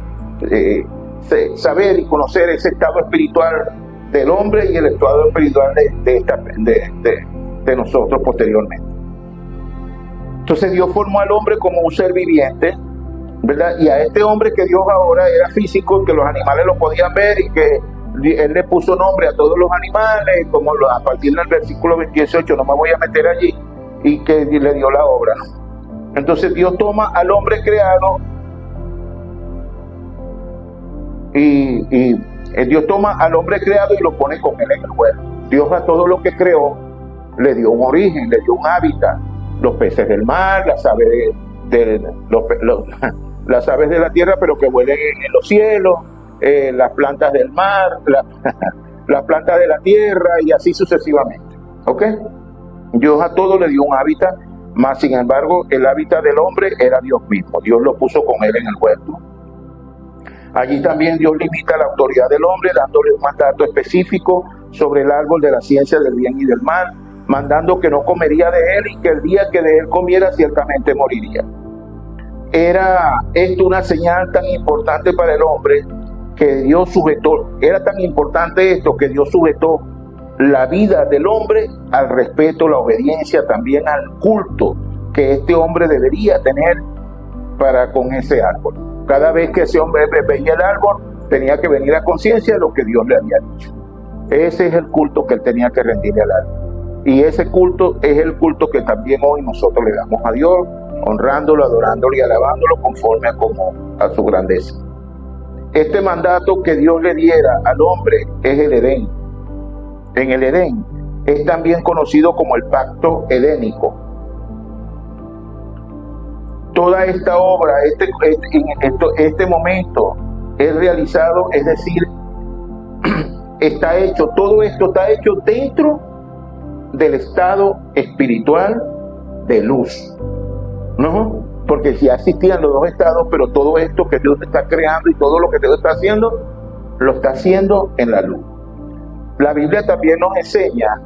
saber y conocer ese estado espiritual del hombre y el estado espiritual de nosotros posteriormente. Entonces Dios formó al hombre como un ser viviente, ¿verdad? Y a este hombre que Dios ahora era físico, que los animales lo podían ver y que Él le puso nombre a todos los animales, como a partir del versículo 28, no me voy a meter allí, y que le dio la obra, ¿no? Entonces Dios toma al hombre creado y Dios toma al hombre creado y lo pone con él en el huerto. Dios a todo lo que creó le dio un origen, le dio un hábitat. Los peces del mar, las aves las aves de la tierra, pero que vuelen en los cielos, las plantas del mar, las plantas de la tierra y así sucesivamente. ¿Ok? Dios a todo le dio un hábitat, mas sin embargo el hábitat del hombre era Dios mismo. Dios lo puso con él en el huerto. Allí también Dios limita la autoridad del hombre, dándole un mandato específico sobre el árbol de la ciencia del bien y del mal, mandando que no comería de él y que el día que de él comiera ciertamente moriría. Era esto una señal tan importante para el hombre que Dios sujetó, era tan importante esto que Dios sujetó la vida del hombre al respeto, la obediencia, también al culto que este hombre debería tener para con ese árbol. Cada vez que ese hombre veía el árbol, tenía que venir a conciencia de lo que Dios le había dicho. Ese es el culto que él tenía que rendirle al árbol. Y ese culto es el culto que también hoy nosotros le damos a Dios, honrándolo, adorándolo y alabándolo conforme a su grandeza. Este mandato que Dios le diera al hombre es el Edén. En el Edén es también conocido como el pacto edénico. Toda esta obra, este momento es realizado, es decir, está hecho, todo esto está hecho dentro del estado espiritual de luz, ¿no? Porque ya existían los dos estados, pero todo esto que Dios está creando y todo lo que Dios está haciendo, lo está haciendo en la luz. La Biblia también nos enseña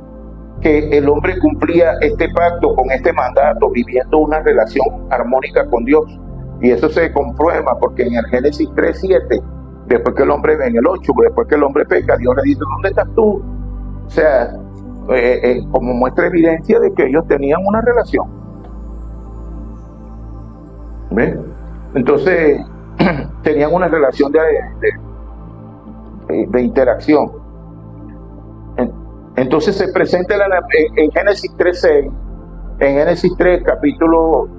que el hombre cumplía este pacto con este mandato, viviendo una relación armónica con Dios. Y eso se comprueba porque en el Génesis 3:7, después que el hombre, en el 8, después que el hombre peca, Dios le dice, ¿dónde estás tú? O sea, como muestra evidencia de que ellos tenían una relación. ¿Ves? Entonces, tenían una relación de interacción. Entonces se presenta en Génesis 3:6, en Génesis capítulo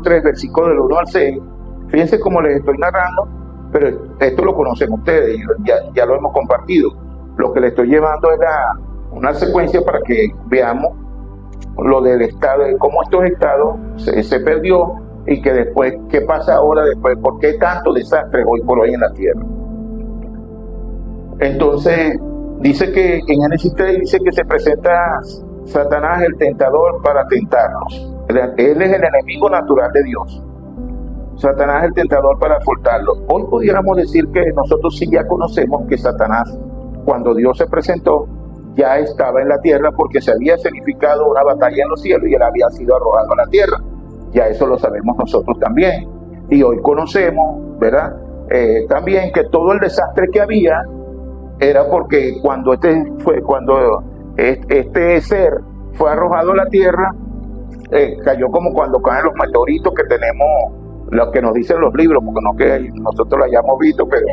3, versículo del 1 al 6. Fíjense cómo les estoy narrando, pero esto lo conocen ustedes, ya lo hemos compartido. Lo que les estoy llevando es una secuencia para que veamos lo del estado, de cómo estos estados se perdió y que después, ¿qué pasa ahora después? ¿Por qué tanto desastre hoy por hoy en la tierra? Entonces, dice que en Génesis 3 dice que se presenta Satanás, el tentador, para tentarnos. Él es el enemigo natural de Dios. Satanás, el tentador, para afrontarlo. Hoy pudiéramos decir que nosotros sí ya conocemos que Satanás, cuando Dios se presentó, ya estaba en la tierra porque se había significado una batalla en los cielos y él había sido arrojado a la tierra. Ya eso lo sabemos nosotros también. Y hoy conocemos, ¿verdad? También que todo el desastre que había era porque cuando este ser fue arrojado a la tierra, cayó como cuando caen los meteoritos que tenemos, lo que nos dicen los libros, porque no que nosotros lo hayamos visto, pero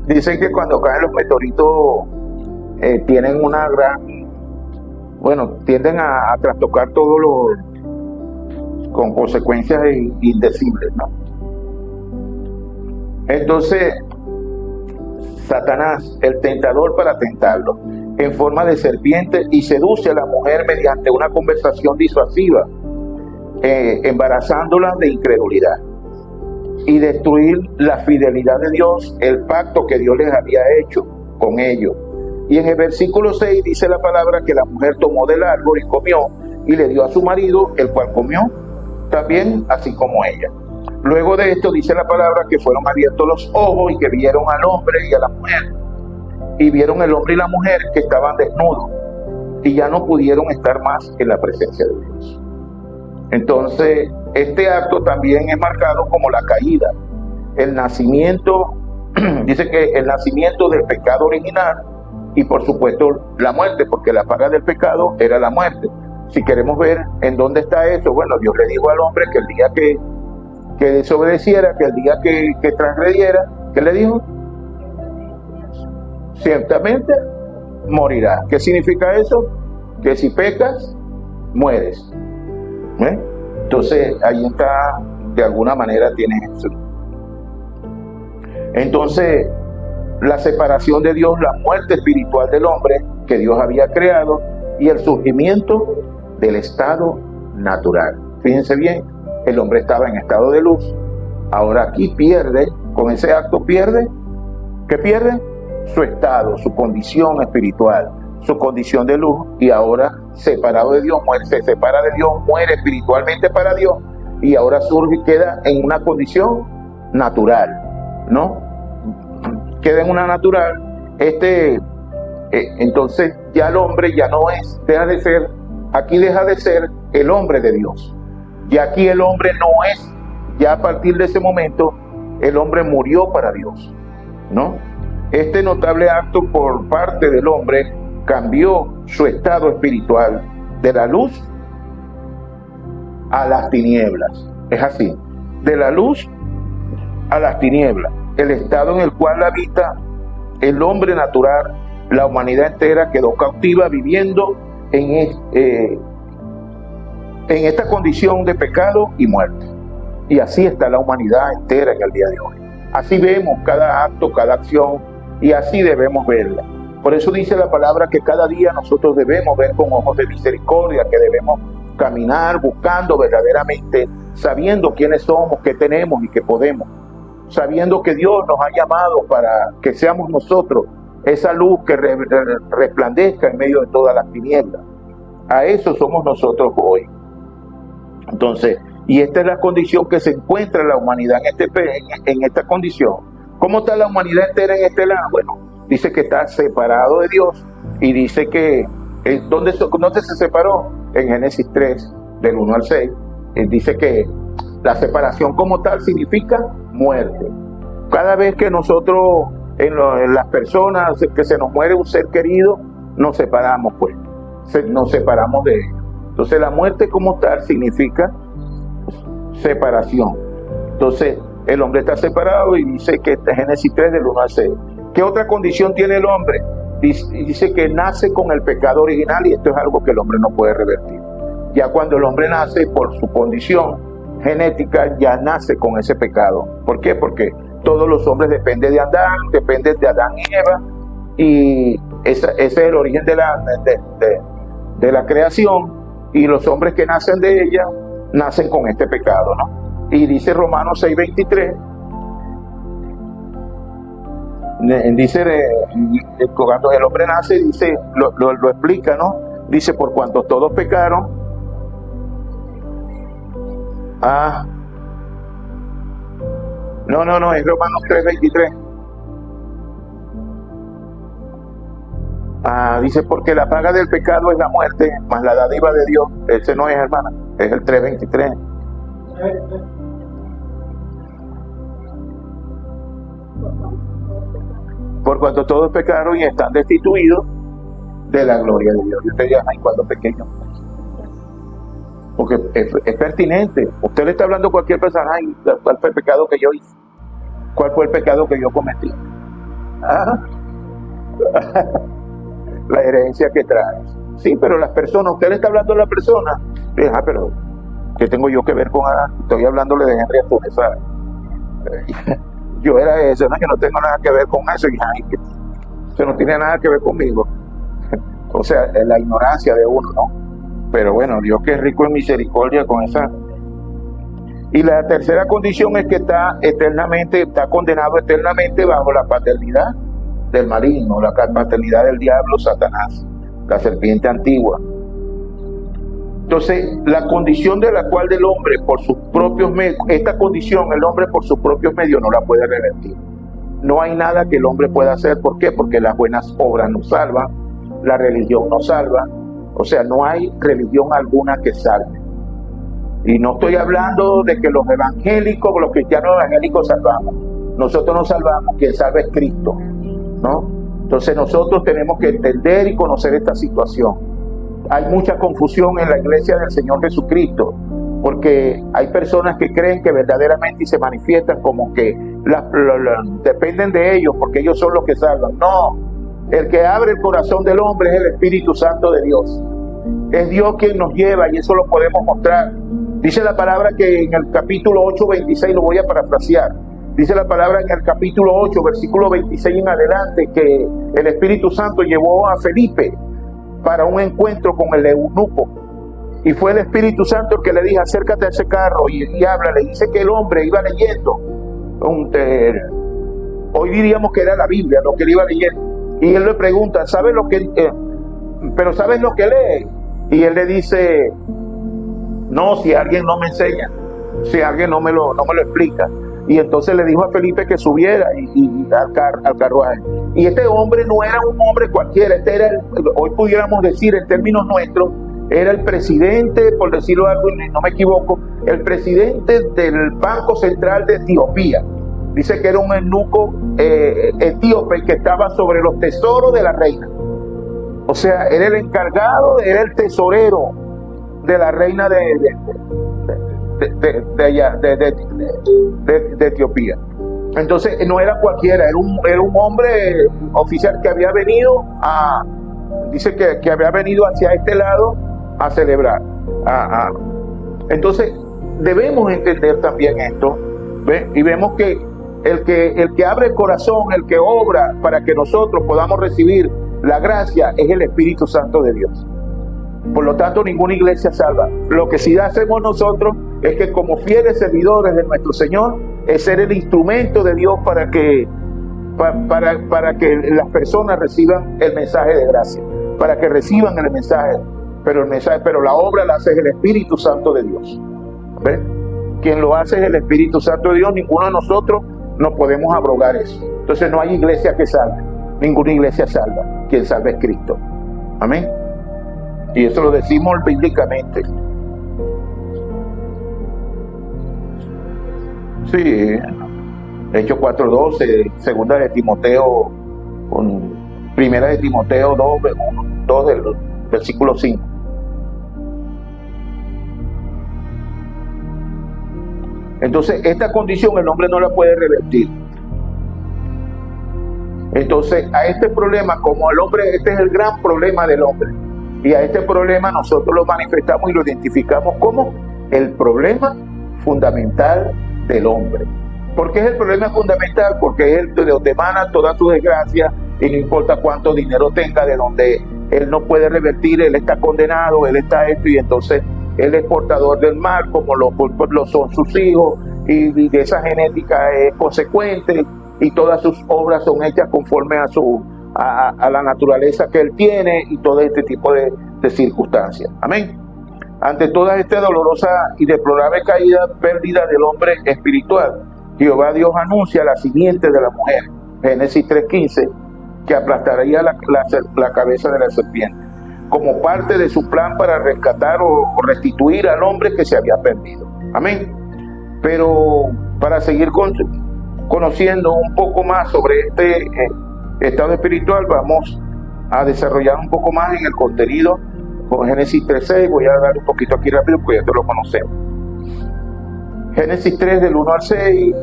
dicen que cuando caen los meteoritos tienen una gran, tienden a trastocar todo con consecuencias indecibles, ¿no? Entonces, Satanás, el tentador, para tentarlo, en forma de serpiente, y seduce a la mujer mediante una conversación disuasiva, embarazándola de incredulidad, y destruir la fidelidad de Dios, el pacto que Dios les había hecho con ellos. Y en el versículo 6 dice la palabra que la mujer tomó del árbol y comió y le dio a su marido, el cual comió también así como ella. Luego de esto dice la palabra que fueron abiertos los ojos y que vieron al hombre y a la mujer. Y vieron el hombre y la mujer que estaban desnudos y ya no pudieron estar más en la presencia de Dios. Entonces, este acto también es marcado como la caída, el nacimiento, dice que el nacimiento del pecado original y por supuesto la muerte, porque la paga del pecado era la muerte. Si queremos ver en dónde está eso, bueno, Dios le dijo al hombre que el día que desobedeciera, que el día que transgrediera, ¿qué le dijo? Ciertamente morirá. ¿Qué significa eso? Que si pecas, mueres. Entonces ahí está, de alguna manera tienes eso. Entonces la separación de Dios, la muerte espiritual del hombre que Dios había creado y el surgimiento del estado natural. Fíjense bien, el hombre estaba en estado de luz, ahora aquí pierde, con ese acto pierde, ¿qué pierde? Su estado, su condición espiritual, su condición de luz, y ahora separado de Dios, muere, se separa de Dios, muere espiritualmente para Dios, y ahora surge y queda en una condición natural, ¿no? Queda en una natural, entonces ya el hombre ya no es, deja de ser, aquí deja de ser el hombre de Dios, y aquí el hombre no es, ya a partir de ese momento, el hombre murió para Dios, ¿no? Este notable acto por parte del hombre cambió su estado espiritual de la luz a las tinieblas. Es así, de la luz a las tinieblas, el estado en el cual habita el hombre natural, la humanidad entera quedó cautiva viviendo en esta condición de pecado y muerte. Y así está la humanidad entera en el día de hoy. Así vemos cada acto, cada acción, y así debemos verla. Por eso dice la palabra que cada día nosotros debemos ver con ojos de misericordia, que debemos caminar buscando verdaderamente, sabiendo quiénes somos, qué tenemos y qué podemos, sabiendo que Dios nos ha llamado para que seamos nosotros esa luz que resplandezca en medio de todas las tinieblas. A eso somos nosotros hoy. Entonces, y esta es la condición que se encuentra la humanidad en esta condición. ¿Cómo está la humanidad entera en este lado? Bueno, dice que está separado de Dios y dice que, ¿dónde se separó? En Génesis 3, del 1 al 6, dice que la separación como tal significa muerte. Cada vez que nosotros, en las personas, que se nos muere un ser querido, nos separamos, pues, nos separamos de ellos. Entonces la muerte como tal significa separación. Entonces el hombre está separado y dice que está Génesis 3 del 1 al 6. ¿Qué otra condición tiene el hombre? Dice que nace con el pecado original, y esto es algo que el hombre no puede revertir. Ya cuando el hombre nace, por su condición genética, ya nace con ese pecado. ¿Por qué? Porque todos los hombres dependen de Adán, dependen de Adán y Eva, y ese es el origen de la creación, y los hombres que nacen de ella nacen con este pecado, ¿no? Y dice Romanos 6:23, dice, cuando el hombre nace, dice, lo explica, ¿no? Dice, por cuanto todos pecaron, no, es Romanos 3:23. Dice, porque la paga del pecado es la muerte, mas la dádiva de Dios, ese no es, hermana, es el 3:23. Por cuanto todos pecaron y están destituidos de la gloria de Dios. Y usted dirá, ay, cuando pequeño. Porque es pertinente. Usted le está hablando a cualquier persona, ay, ¿cuál fue el pecado que yo hice? ¿Cuál fue el pecado que yo cometí? La herencia que traes. Sí, pero las personas, usted le está hablando a la persona, dice, pero ¿qué tengo yo que ver con Adán? Estoy hablándole de Henry Antunes, ¿sabes? Yo era eso, ¿no? Que no tengo nada que ver con eso, y ay, eso no tiene nada que ver conmigo. O sea, es la ignorancia de uno, ¿no? Pero bueno, Dios que es rico en misericordia con esa. Y la tercera condición es que está condenado eternamente bajo la paternidad del maligno, la paternidad del diablo, Satanás, la serpiente antigua. Entonces, la condición de la cual del hombre por sus propios medios, esta condición el hombre por sus propios medios no la puede revertir. No hay nada que el hombre pueda hacer. ¿Por qué? Porque las buenas obras no salvan, la religión no salva. O sea, no hay religión alguna que salve. Y no estoy hablando de que los evangélicos, los cristianos evangélicos salvamos. Nosotros no salvamos, quien salva es Cristo, ¿no? Entonces nosotros tenemos que entender y conocer esta situación. Hay mucha confusión en la iglesia del Señor Jesucristo, porque hay personas que creen que verdaderamente y se manifiestan como que dependen de ellos, porque ellos son los que salvan. No, el que abre el corazón del hombre es el Espíritu Santo de Dios. Es Dios quien nos lleva y eso lo podemos mostrar. Dice la palabra que en el capítulo 8, 26, lo voy a parafrasear. Dice la palabra en el capítulo 8, versículo 26 en adelante, que el Espíritu Santo llevó a Felipe para un encuentro con el eunuco. Y fue el Espíritu Santo el que le dijo: acércate a ese carro y háblale. Dice que el hombre iba leyendo. Hoy diríamos que era la Biblia lo que él iba leyendo. Y él le pregunta: ¿sabes lo que lee? Y él le dice: no, si alguien no me enseña, si alguien no me lo explica. Y entonces le dijo a Felipe que subiera al carruaje. Y este hombre no era un hombre cualquiera, este era, hoy pudiéramos decir en términos nuestros, era el presidente, por decirlo algo, no me equivoco, el presidente del Banco Central de Etiopía. Dice que era un eunuco etíope que estaba sobre los tesoros de la reina. O sea, era el encargado, era el tesorero de la reina de Etiopía. Entonces no era cualquiera, era un hombre oficial que había venido dice que había venido hacia este lado a celebrar. Entonces debemos entender también esto, ¿ve? Y vemos que el que abre el corazón, el que obra para que nosotros podamos recibir la gracia, es el Espíritu Santo de Dios. Por lo tanto, ninguna iglesia salva. Lo que sí hacemos nosotros es que, como fieles servidores de nuestro Señor, es ser el instrumento de Dios para que las personas reciban el mensaje de gracia, para que reciban el mensaje, pero la obra la hace el Espíritu Santo de Dios. ¿Ves? Quien lo hace es el Espíritu Santo de Dios. Ninguno de nosotros no podemos abrogar eso. Entonces no hay iglesia que salve. Ninguna iglesia salva. Quien salva es Cristo. Amén. Y eso lo decimos bíblicamente. Sí, Hechos 4:12, segunda de Timoteo, primera de Timoteo 2 del versículo 5. Entonces, esta condición el hombre no la puede revertir. Entonces, a este problema, como el hombre, este es el gran problema del hombre. Y a este problema nosotros lo manifestamos y lo identificamos como el problema fundamental del hombre. ¿Por qué es el problema fundamental? Porque es el de donde emana toda su desgracia, y no importa cuánto dinero tenga, de donde él no puede revertir, él está condenado, él está esto, y entonces él es portador del mal, como lo son sus hijos, y de esa genética es consecuente, y todas sus obras son hechas conforme a la naturaleza que él tiene, y todo este tipo de circunstancias. Amén. Ante toda esta dolorosa y deplorable pérdida del hombre espiritual, Jehová Dios anuncia la simiente de la mujer, Génesis 3:15, que aplastaría la cabeza de la serpiente, como parte de su plan para rescatar o restituir al hombre que se había perdido. Amén. Pero para seguir conociendo un poco más sobre este estado espiritual, vamos a desarrollar un poco más en el contenido con Génesis 3:6. Voy a dar un poquito aquí rápido porque ya te lo conocemos. Génesis 3 del 1 al 6,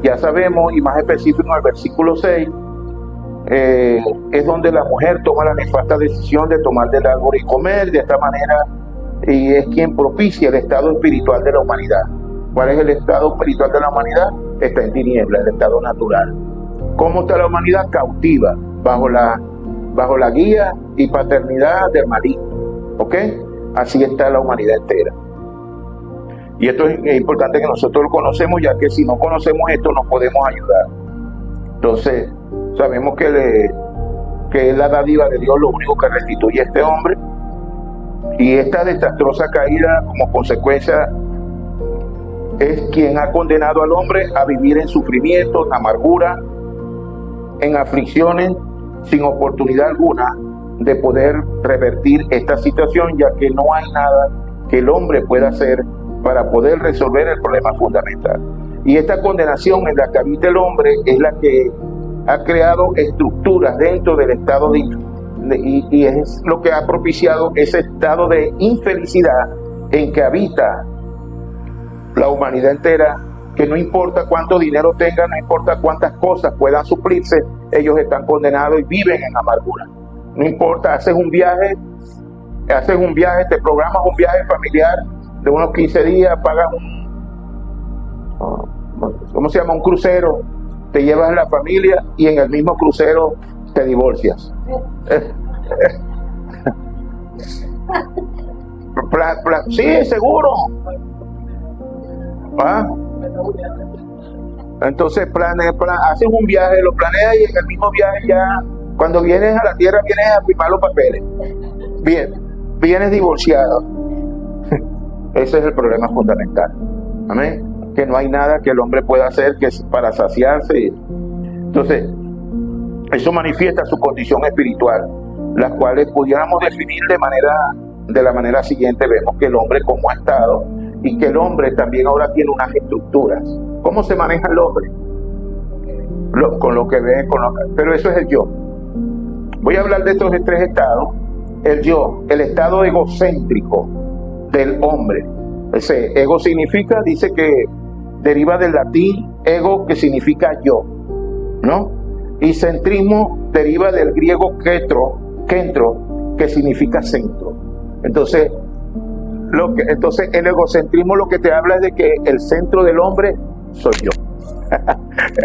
ya sabemos, y más específico en el versículo 6, es donde la mujer toma la nefasta decisión de tomar del árbol y comer de esta manera, y es quien propicia el estado espiritual de la humanidad. ¿Cuál es el estado espiritual de la humanidad? Está en tinieblas, el estado natural. ¿Cómo está la humanidad? Cautiva, bajo la guía y paternidad del maligno. ¿Ok? Así está la humanidad entera. Y esto es importante que nosotros lo conocemos, ya que si no conocemos esto no podemos ayudar. Entonces, Sabemos que es la dádiva de Dios lo único que restituye a este hombre. Y esta desastrosa caída, como consecuencia, es quien ha condenado al hombre a vivir en sufrimiento, en amargura, en aflicciones, sin oportunidad alguna de poder revertir esta situación, ya que no hay nada que el hombre pueda hacer para poder resolver el problema fundamental. Y esta condenación en la que habita el hombre es la que ha creado estructuras dentro del estado y es lo que ha propiciado ese estado de infelicidad en que habita la humanidad entera, que no importa cuánto dinero tengan, no importa cuántas cosas puedan suplirse, ellos están condenados y viven en amargura. No importa, haces un viaje, te programas un viaje familiar de unos 15 días, pagas un crucero, te llevas a la familia y en el mismo crucero te divorcias. Sí, seguro. Entonces haces un viaje, lo planeas y en el mismo viaje ya, cuando vienes a la tierra, vienes a firmar los papeles. Vienes divorciado. Ese es el problema fundamental. Amén. Que no hay nada que el hombre pueda hacer que para saciarse. Entonces, eso manifiesta su condición espiritual, las cuales pudiéramos definir de la manera siguiente. Vemos que el hombre como ha estado y que el hombre también ahora tiene unas estructuras. ¿Cómo se maneja el hombre? Con lo que ve, pero eso es el yo. Voy a hablar de estos tres estados. El yo, el estado egocéntrico del hombre. Ese ego significa, dice que deriva del latín ego, que significa yo, ¿no? Y centrismo deriva del griego kentro, que significa centro. Entonces el egocentrismo lo que te habla es de que el centro del hombre soy yo.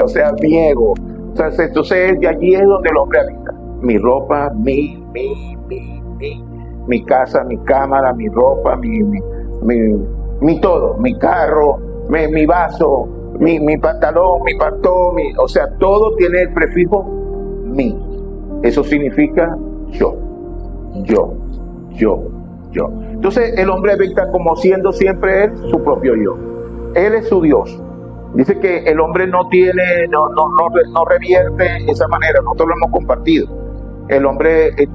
O sea, mi ego. Entonces de allí es donde el hombre habita. Mi ropa, mi casa, mi cámara, mi ropa, mi todo, mi carro, mi vaso, mi pantalón, mi pantón, o sea, todo tiene el prefijo mi. Eso significa yo. Entonces el hombre habita como siendo siempre él su propio yo. Él es su Dios. Dice que el hombre no revierte esa manera. Nosotros lo hemos compartido. El hombre, el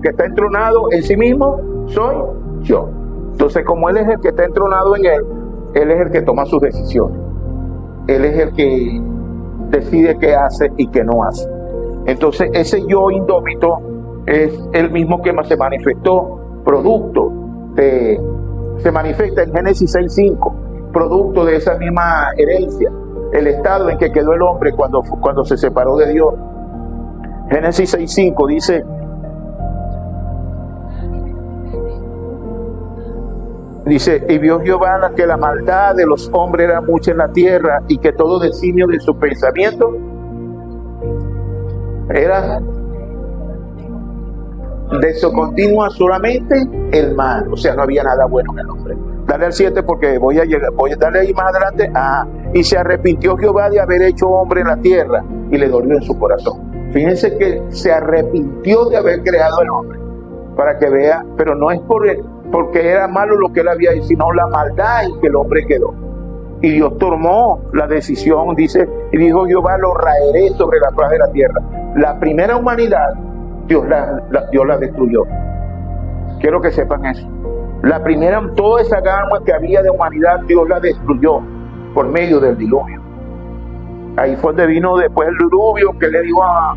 que está entronado en sí mismo, soy yo. Entonces, como él es el que está entronado en él es el que toma sus decisiones. Él es el que decide qué hace y qué no hace. Entonces, ese yo indómito es el mismo que se manifestó, se manifiesta en Génesis 6:5, producto de esa misma herencia, el estado en que quedó el hombre cuando se separó de Dios. Génesis 6:5 dice, y vio Jehová que la maldad de los hombres era mucha en la tierra y que todo designio de su pensamiento era de su continua solamente el mal. O sea, no había nada bueno en el hombre. Dale al 7 porque voy a darle ahí más adelante. Y se arrepintió Jehová de haber hecho hombre en la tierra y le dolió en su corazón. Fíjense que se arrepintió de haber creado el hombre, para que vea, pero no es porque era malo lo que él había hecho, sino la maldad en que el hombre quedó. Y Dios tomó la decisión, dice, y dijo Jehová, lo raeré sobre la faz de la tierra. La primera humanidad, Dios la destruyó. Quiero que sepan eso. Toda esa gama que había de humanidad, Dios la destruyó por medio del diluvio. Ahí fue donde vino después el diluvio que le dijo a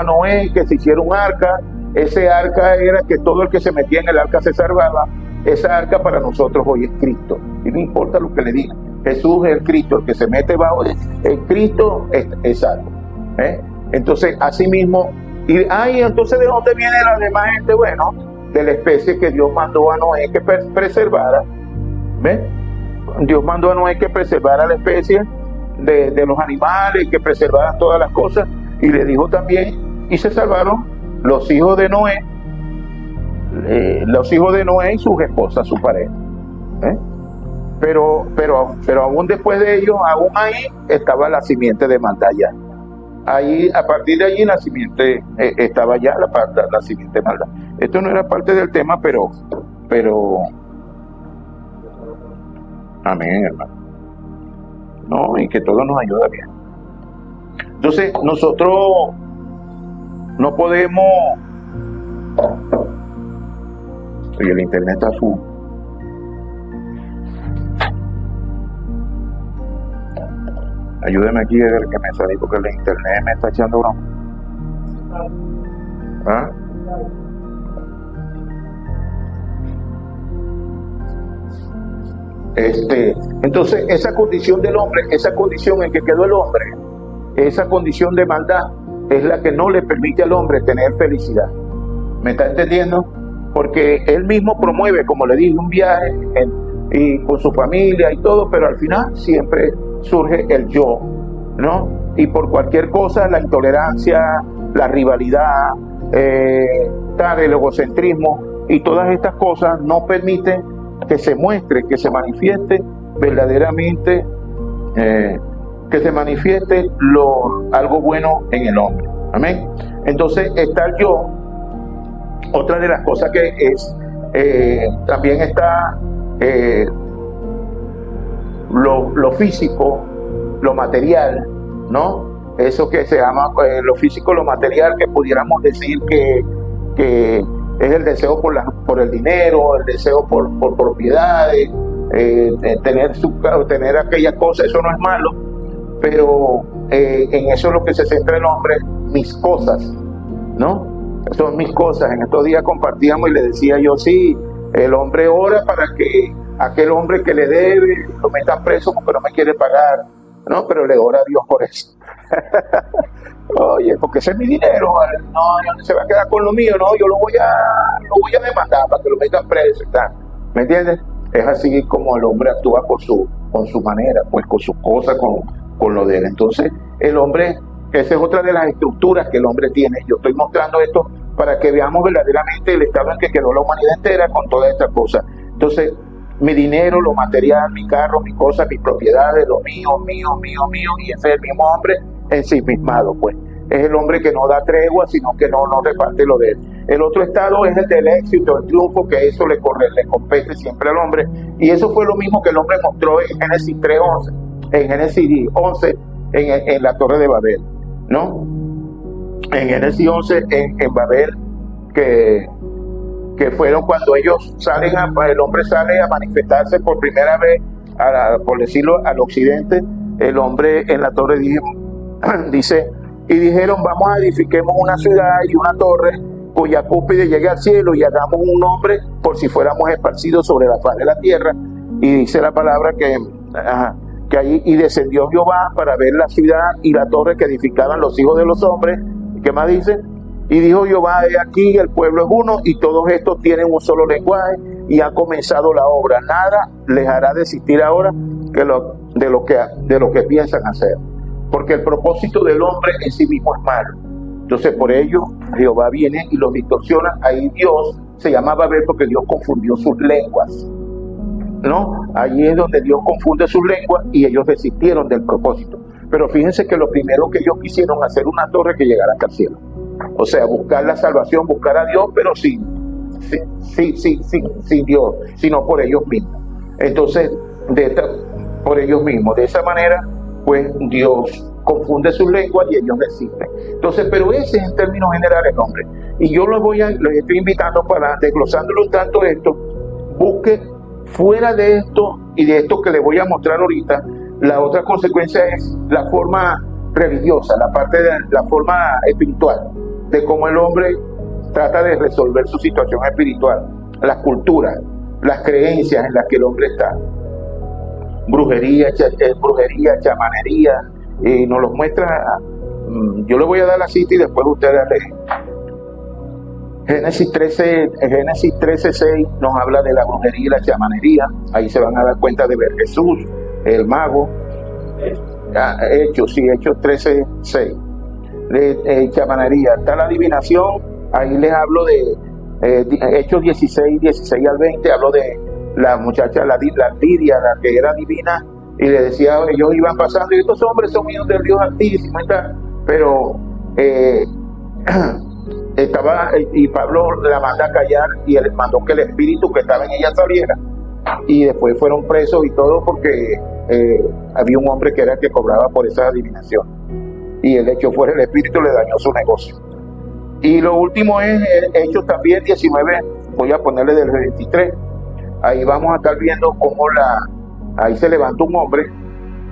Noé que se hiciera un arca. Ese arca era que todo el que se metía en el arca se salvaba. Esa arca para nosotros hoy es Cristo. Y no importa lo que le digan. Jesús es el Cristo. El que se mete bajo el Cristo es salvo. Entonces, así mismo. Entonces, ¿de dónde viene la demás gente? Bueno, de la especie que Dios mandó a Noé que preservara. ¿Ves? Dios mandó a Noé que preservara la especie de los animales, que preservaran todas las cosas, y le dijo también, y se salvaron los hijos de Noé y sus esposas, su pareja. Pero aún después de ellos, aún ahí estaba la simiente de maldad ya. ahí, a partir de allí la simiente estaba ya la simiente maldad. Esto no era parte del tema, pero amén, hermano. No, y que todo nos ayuda bien. Entonces, nosotros no podemos. Oye, el internet está full. Ayúdeme aquí a ver que me salí porque el internet me está echando broma. ¿Ah? Entonces, esa condición del hombre, esa condición en que quedó el hombre, esa condición de maldad, es la que no le permite al hombre tener felicidad. ¿Me está entendiendo? Porque él mismo promueve, como le dije, un viaje y con su familia y todo, pero al final siempre surge el yo, ¿no? Y por cualquier cosa, la intolerancia, la rivalidad, el egocentrismo y todas estas cosas no permiten que se muestre, que se manifieste verdaderamente, que se manifieste algo bueno en el hombre. Amén. Entonces está el yo. Otra de las cosas que es, también está lo físico, lo material, ¿no? Eso que se llama lo físico, lo material, que pudiéramos decir que es el deseo por el dinero, el deseo por propiedades, tener aquellas cosas. Eso no es malo, pero en eso es lo que se centra el hombre, mis cosas, ¿no? Son mis cosas. En estos días compartíamos y le decía yo, sí, el hombre ora para que aquel hombre que le debe lo meta preso porque no me quiere pagar, ¿no? Pero le ora a Dios por eso. Oye, porque ese es mi dinero, no se va a quedar con lo mío, no, yo lo voy a demandar para que lo metan preso y tal. ¿Me entiendes? Es así como el hombre actúa con su manera, pues con sus cosas, con lo de él. Entonces, el hombre, esa es otra de las estructuras que el hombre tiene. Yo estoy mostrando esto para que veamos verdaderamente el estado en que quedó la humanidad entera con todas estas cosas. Entonces, mi dinero, lo material, mi carro, mis cosas, mis propiedades, lo mío, y ese es el mismo hombre ensimismado, pues. Es el hombre que no da tregua, sino que no reparte lo de él. El otro estado es el del éxito, el triunfo, que eso le compete siempre al hombre. Y eso fue lo mismo que el hombre mostró en Génesis 3:11, en Génesis 11, en la Torre de Babel, ¿no? En Génesis 11, en Babel, que fueron cuando ellos el hombre sale a manifestarse por primera vez, por decirlo, al occidente. El hombre en la torre dice, y dijeron, vamos a edifiquemos una ciudad y una torre cuya cúspide llegue al cielo y hagamos un nombre por si fuéramos esparcidos sobre la faz de la tierra. Y dice la palabra que allí y descendió Jehová para ver la ciudad y la torre que edificaban los hijos de los hombres. ¿Qué más dice? Y dijo Jehová, he aquí, el pueblo es uno y todos estos tienen un solo lenguaje y han comenzado la obra. Nada les hará desistir ahora de lo que piensan hacer. Porque el propósito del hombre en sí mismo es malo. Entonces por ello Jehová viene y los distorsiona. Ahí Dios se llama Babel porque Dios confundió sus lenguas, ¿no? Allí es donde Dios confunde sus lenguas y ellos desistieron del propósito. Pero fíjense que lo primero que ellos quisieron hacer una torre que llegara hasta el cielo. O sea, buscar la salvación, buscar a Dios, pero sin Dios, sino por ellos mismos. Entonces, por ellos mismos. De esa manera, pues Dios confunde sus lenguas y ellos desisten. Entonces, pero ese es en términos generales, hombre. Y yo los estoy invitando para, desglosándolo un tanto esto, busque fuera de esto y de esto que les voy a mostrar ahorita. La otra consecuencia es la forma religiosa, la forma espiritual, de cómo el hombre trata de resolver su situación espiritual, las culturas, las creencias en las que el hombre está. Brujería, chamanería, y nos los muestra. Yo le voy a dar la cita y después ustedes leen. Génesis 13:6 nos habla de la brujería y la chamanería. Ahí se van a dar cuenta de ver Jesús, el mago. Hechos 13:6. Chamanería. Está la adivinación. Ahí les hablo de Hechos 16 al 20. Hablo de la muchacha, la Lidia, la que era divina, y le decía, ellos iban pasando, y estos hombres son hijos del Dios Altísimo, pero y Pablo la manda a callar y él mandó que el espíritu que estaba en ella saliera, y después fueron presos y todo porque había un hombre que era el que cobraba por esa adivinación, y el hecho fuera el espíritu le dañó su negocio. Y lo último es Hechos también 19, voy a ponerle del 23, ahí vamos a estar viendo cómo ahí se levanta un hombre,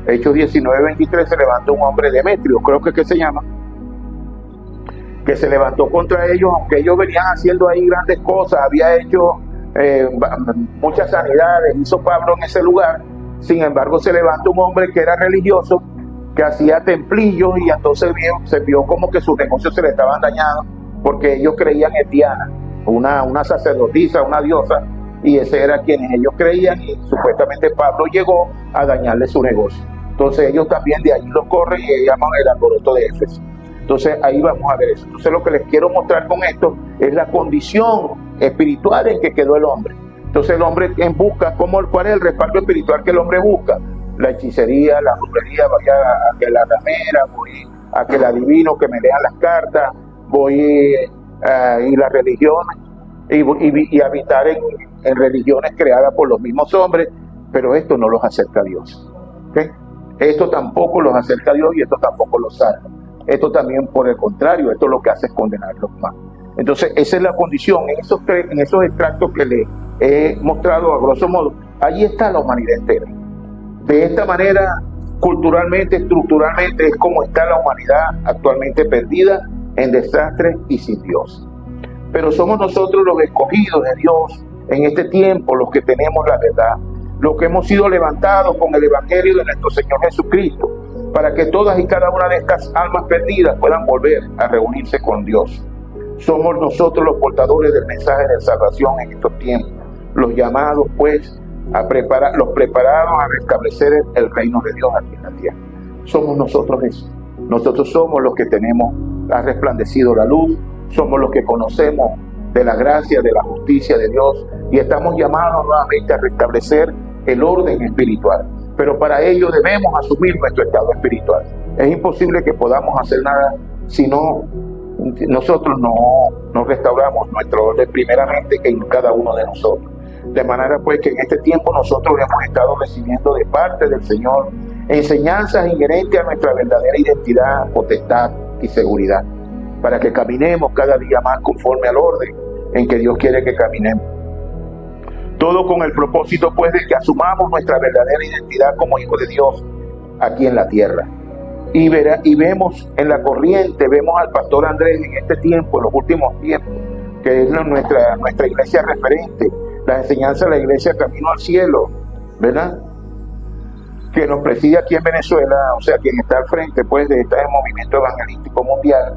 Hechos 19, 23, se levanta un hombre, Demetrio, creo que se llama, que se levantó contra ellos, aunque ellos venían haciendo ahí grandes cosas, había hecho muchas sanidades, hizo Pablo en ese lugar. Sin embargo, se levanta un hombre que era religioso, que hacía templillos, y entonces se vio como que sus negocios se le estaban dañando, porque ellos creían en Diana, una sacerdotisa, una diosa, y ese era quienes ellos creían, y supuestamente Pablo llegó a dañarle su negocio. Entonces ellos también de allí los corren y llaman el alboroto de Éfeso. Entonces ahí vamos a ver eso. Entonces lo que les quiero mostrar con esto es la condición espiritual en que quedó el hombre. Entonces el hombre busca, ¿cuál es el respaldo espiritual que el hombre busca? La hechicería, la brujería, vaya a que la ramera, voy a que el adivino, que me lean las cartas, y las religiones, y habitar en religiones creadas por los mismos hombres, pero esto no los acerca a Dios. ¿Okay? Esto tampoco los acerca a Dios y esto tampoco los salva. Esto también, por el contrario, esto lo que hace es condenarlos más. Entonces, esa es la condición. En esos extractos que les he mostrado a grosso modo, allí está la humanidad entera. De esta manera, culturalmente, estructuralmente, es como está la humanidad actualmente perdida en desastres y sin Dios. Pero somos nosotros los escogidos de Dios en este tiempo, los que tenemos la verdad, los que hemos sido levantados con el Evangelio de nuestro Señor Jesucristo, para que todas y cada una de estas almas perdidas puedan volver a reunirse con Dios. Somos nosotros los portadores del mensaje de salvación en estos tiempos, los llamados pues los preparados a restablecer el reino de Dios aquí en la tierra. Somos nosotros eso. Nosotros somos los que ha resplandecido la luz, somos los que conocemos de la gracia, de la justicia de Dios, y estamos llamados nuevamente a restablecer el orden espiritual. Pero para ello debemos asumir nuestro estado espiritual. Es imposible que podamos hacer nada si nosotros no restauramos nuestro orden primeramente en cada uno de nosotros. De manera pues que en este tiempo nosotros hemos estado recibiendo de parte del Señor enseñanzas inherentes a nuestra verdadera identidad, potestad y seguridad, para que caminemos cada día más conforme al orden en que Dios quiere que caminemos. Todo con el propósito pues de que asumamos nuestra verdadera identidad como hijos de Dios aquí en la tierra. Y vemos en la corriente, vemos al pastor Andrés en este tiempo, en los últimos tiempos, que es nuestra iglesia referente, la enseñanza de la iglesia Camino al Cielo, ¿verdad? Que nos preside aquí en Venezuela, o sea, quien está al frente pues de este movimiento evangelístico mundial.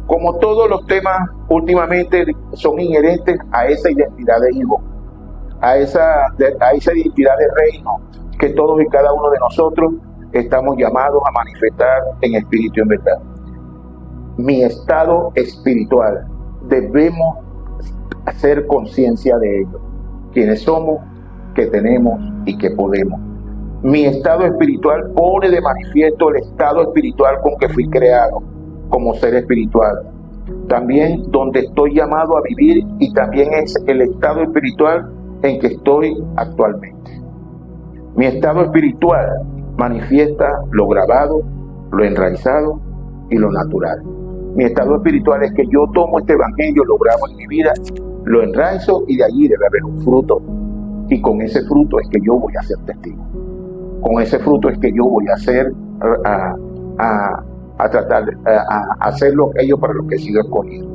Como todos los temas últimamente son inherentes a esa identidad de hijo, a esa identidad de reino que todos y cada uno de nosotros estamos llamados a manifestar en espíritu y en verdad. Mi estado espiritual, debemos hacer conciencia de ello. Quienes somos, que tenemos y que podemos. Mi estado espiritual pone de manifiesto el estado espiritual con que fui creado como ser espiritual. También donde estoy llamado a vivir, y también es el estado espiritual en que estoy actualmente. Mi estado espiritual manifiesta lo grabado, lo enraizado y lo natural. Mi estado espiritual es que yo tomo este evangelio, lo grabo en mi vida, lo enraizo, y de allí debe haber un fruto. Y con ese fruto es que yo voy a ser testigo. Con ese fruto es que yo voy a hacer, a tratar, a hacer aquello para lo que he sido escogido.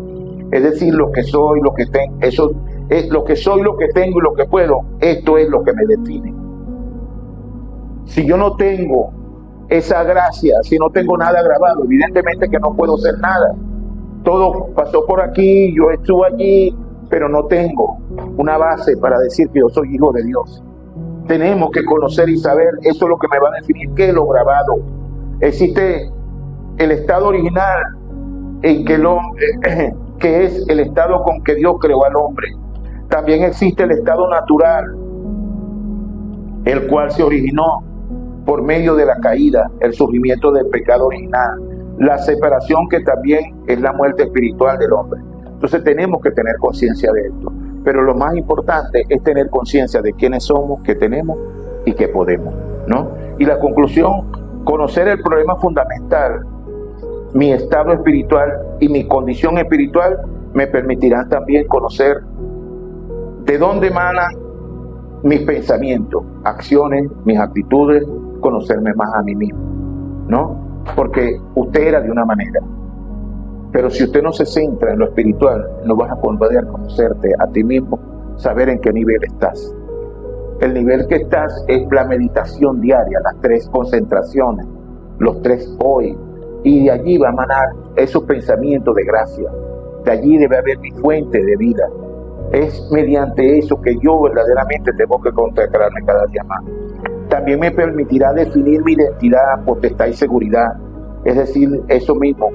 Es decir, lo que soy, lo que tengo, eso es lo que soy, lo que tengo y lo que puedo. Esto es lo que me define. Si yo no tengo esa gracia, si no tengo nada grabado, evidentemente que no puedo ser nada. Todo pasó por aquí, yo estuve allí, pero no tengo una base para decir que yo soy hijo de Dios. Tenemos que conocer y saber, eso es lo que me va a definir, qué es lo grabado. Existe el estado original, en que es el estado con que Dios creó al hombre. También existe el estado natural, el cual se originó por medio de la caída, el surgimiento del pecado original. la separación que también es la muerte espiritual del hombre. Entonces tenemos que tener conciencia de esto. Pero lo más importante es tener conciencia de quiénes somos, qué tenemos y qué podemos, ¿no? Y la conclusión, conocer el problema fundamental, mi estado espiritual y mi condición espiritual, me permitirán también conocer de dónde emanan mis pensamientos, acciones, mis actitudes, conocerme más a mí mismo, ¿no? Porque usted era de una manera, pero si usted no se centra en lo espiritual, no vas a poder conocerte a ti mismo, saber en qué nivel estás. El nivel que estás es la meditación diaria, las 3 concentraciones, los 3 hoy, y de allí va a emanar esos pensamientos de gracia. De allí debe haber mi fuente de vida. Es mediante eso que yo verdaderamente tengo que consagrarme cada día más. También me permitirá definir mi identidad, potestad y seguridad. Es decir, eso mismo,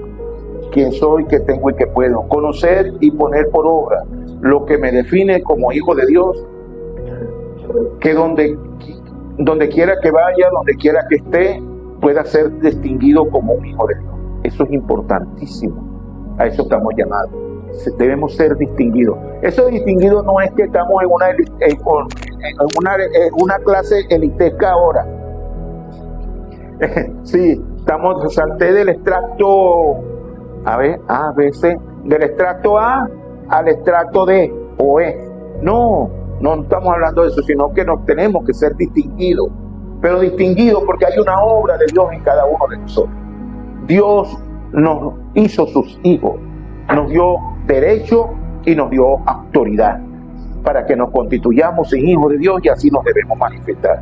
quién soy, qué tengo y qué puedo. Conocer y poner por obra lo que me define como hijo de Dios, que donde quiera que vaya, donde quiera que esté, pueda ser distinguido como un hijo de Dios. Eso es importantísimo. A eso estamos llamados. Debemos ser distinguidos. Eso distinguido no es que estamos en una clase elitesca ahora. Sí, salté del extracto A, B, C, del extracto A al extracto D o E. No estamos hablando de eso, sino que nos tenemos que ser distinguidos. Pero distinguidos porque hay una obra de Dios en cada uno de nosotros. Dios nos hizo sus hijos, nos dio derecho y nos dio autoridad para que nos constituyamos en hijos de Dios, y así nos debemos manifestar.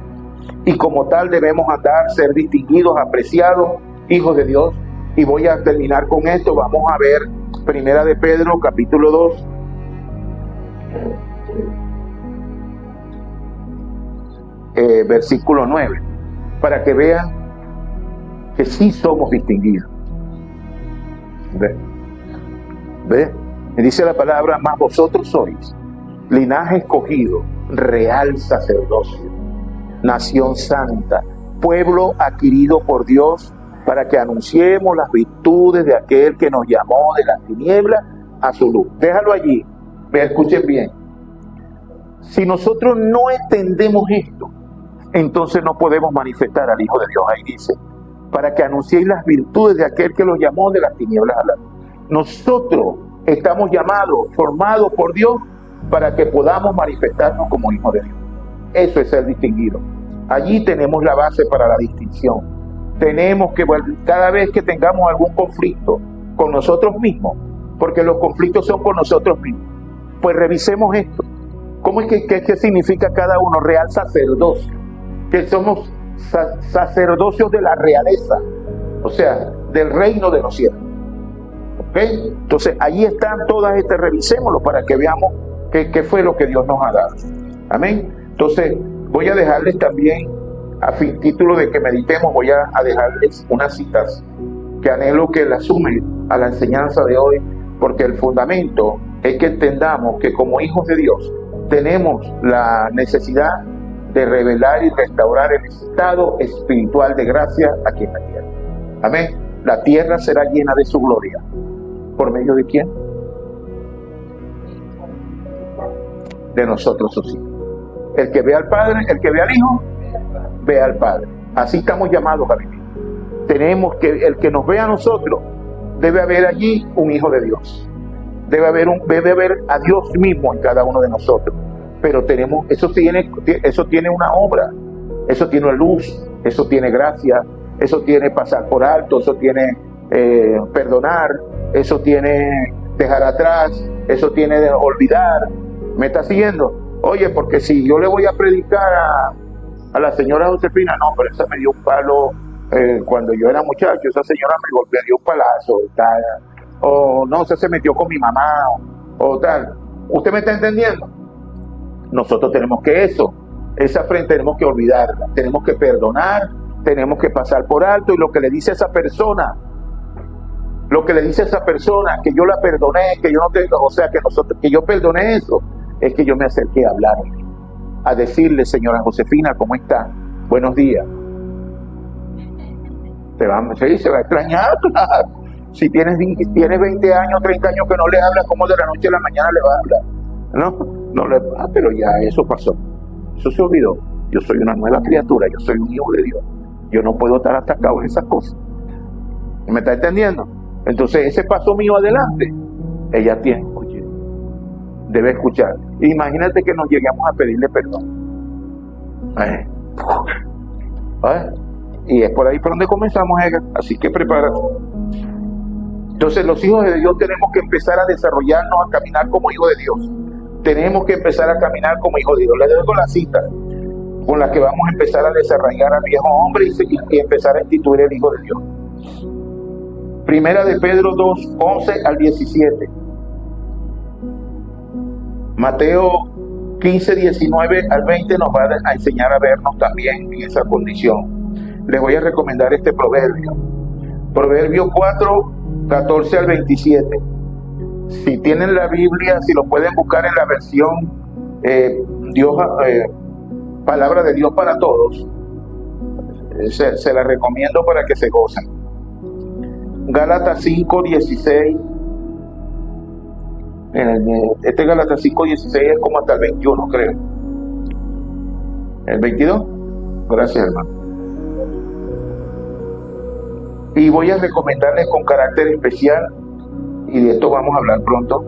Y como tal debemos andar, ser distinguidos, apreciados, hijos de Dios. Y voy a terminar con esto. Vamos a ver Primera de Pedro, capítulo 2. Versículo 9, para que vean que sí somos distinguidos. ¿Ve? Me dice la palabra, más vosotros sois linaje escogido, real sacerdocio, nación santa, pueblo adquirido por Dios, para que anunciemos las virtudes de aquel que nos llamó de las tinieblas a su luz. Déjalo allí, me escuchen bien. Si nosotros no entendemos esto, entonces no podemos manifestar al Hijo de Dios. Ahí dice, para que anunciéis las virtudes de aquel que los llamó de las tinieblas a la luz. Nosotros estamos llamados, formados por Dios, para que podamos manifestarnos como hijos de Dios. Eso es ser distinguido. Allí tenemos la base para la distinción. Tenemos que, cada vez que tengamos algún conflicto con nosotros mismos, porque los conflictos son con nosotros mismos, pues revisemos esto. ¿Cómo es qué significa cada uno? Real sacerdocio. Que somos sacerdocios de la realeza, o sea, del reino de los cielos. ¿Ok? Entonces, ahí están todas estas, revisémoslo para que veamos qué fue lo que Dios nos ha dado. Amén. Entonces, voy a dejarles también, a título de que meditemos, voy a dejarles unas citas que anhelo que las sumen a la enseñanza de hoy, porque el fundamento es que entendamos que como hijos de Dios tenemos la necesidad de revelar y restaurar el estado espiritual de gracia aquí en la tierra. Amén. La tierra será llena de su gloria. ¿Por medio de quién? De nosotros, sus hijos. El que ve al Padre, el que ve al Hijo, ve al Padre. Así estamos llamados a vivir. Tenemos que, el que nos ve a nosotros, debe haber allí un Hijo de Dios. Debe haber a Dios mismo en cada uno de nosotros. Pero eso tiene una obra, eso tiene luz, eso tiene gracia, eso tiene pasar por alto, eso tiene perdonar, eso tiene dejar atrás, eso tiene de olvidar. ¿Me está siguiendo? Oye, porque si yo le voy a predicar a la señora Josefina, no, pero esa me dio un palo cuando yo era muchacho, esa señora me golpeó, dio un palazo, tal, o no, se metió con mi mamá, o tal. ¿Usted me está entendiendo? Nosotros tenemos que esa frente tenemos que olvidarla, tenemos que perdonar, tenemos que pasar por alto, y lo que le dice esa persona, que yo la perdoné, que yo no tengo, o sea, que yo perdoné eso, es que yo me acerqué a hablarle, a decirle, señora Josefina, ¿cómo está? Buenos días. Sí, se va a extrañar, claro. Si tienes 20 años, 30 años que no le hablas, ¿cómo de la noche a la mañana le vas a hablar? No le pero ya eso pasó. Eso se olvidó. Yo soy una nueva criatura, yo soy un hijo de Dios. Yo no puedo estar atacado en esas cosas. ¿Me está entendiendo? Entonces, ese paso mío adelante, ella tiene, oye, debe escuchar. Imagínate que nos lleguemos a pedirle perdón. Y es por ahí por donde comenzamos, Edgar. Así que prepárate. Entonces, los hijos de Dios tenemos que empezar a desarrollarnos, a caminar como hijos de Dios. Tenemos que empezar a caminar como hijos de Dios. Les doy con la cita con la que vamos a empezar a desarrollar al viejo hombre y empezar a instituir el Hijo de Dios. Primera de Pedro 2, 11 al 17. Mateo 15, 19 al 20 nos va a enseñar a vernos también en esa condición. Les voy a recomendar este proverbio. Proverbio 4, 14 al 27. Si tienen la Biblia, si lo pueden buscar en la versión Palabra de Dios para Todos, se la recomiendo para que se gocen. Gálatas 5, 16. Este Gálatas 5, 16 es como hasta el 21, creo. ¿El 22? Gracias, hermano. Y voy a recomendarles con carácter especial, y de esto vamos a hablar pronto,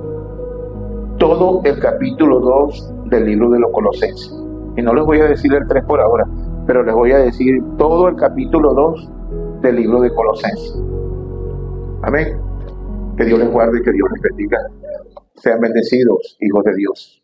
todo el capítulo 2 del libro de los Colosenses. Y no les voy a decir el 3 por ahora, pero les voy a decir todo el capítulo 2 del libro de Colosenses. Amén. Que Dios les guarde, que Dios les bendiga. Sean bendecidos, hijos de Dios.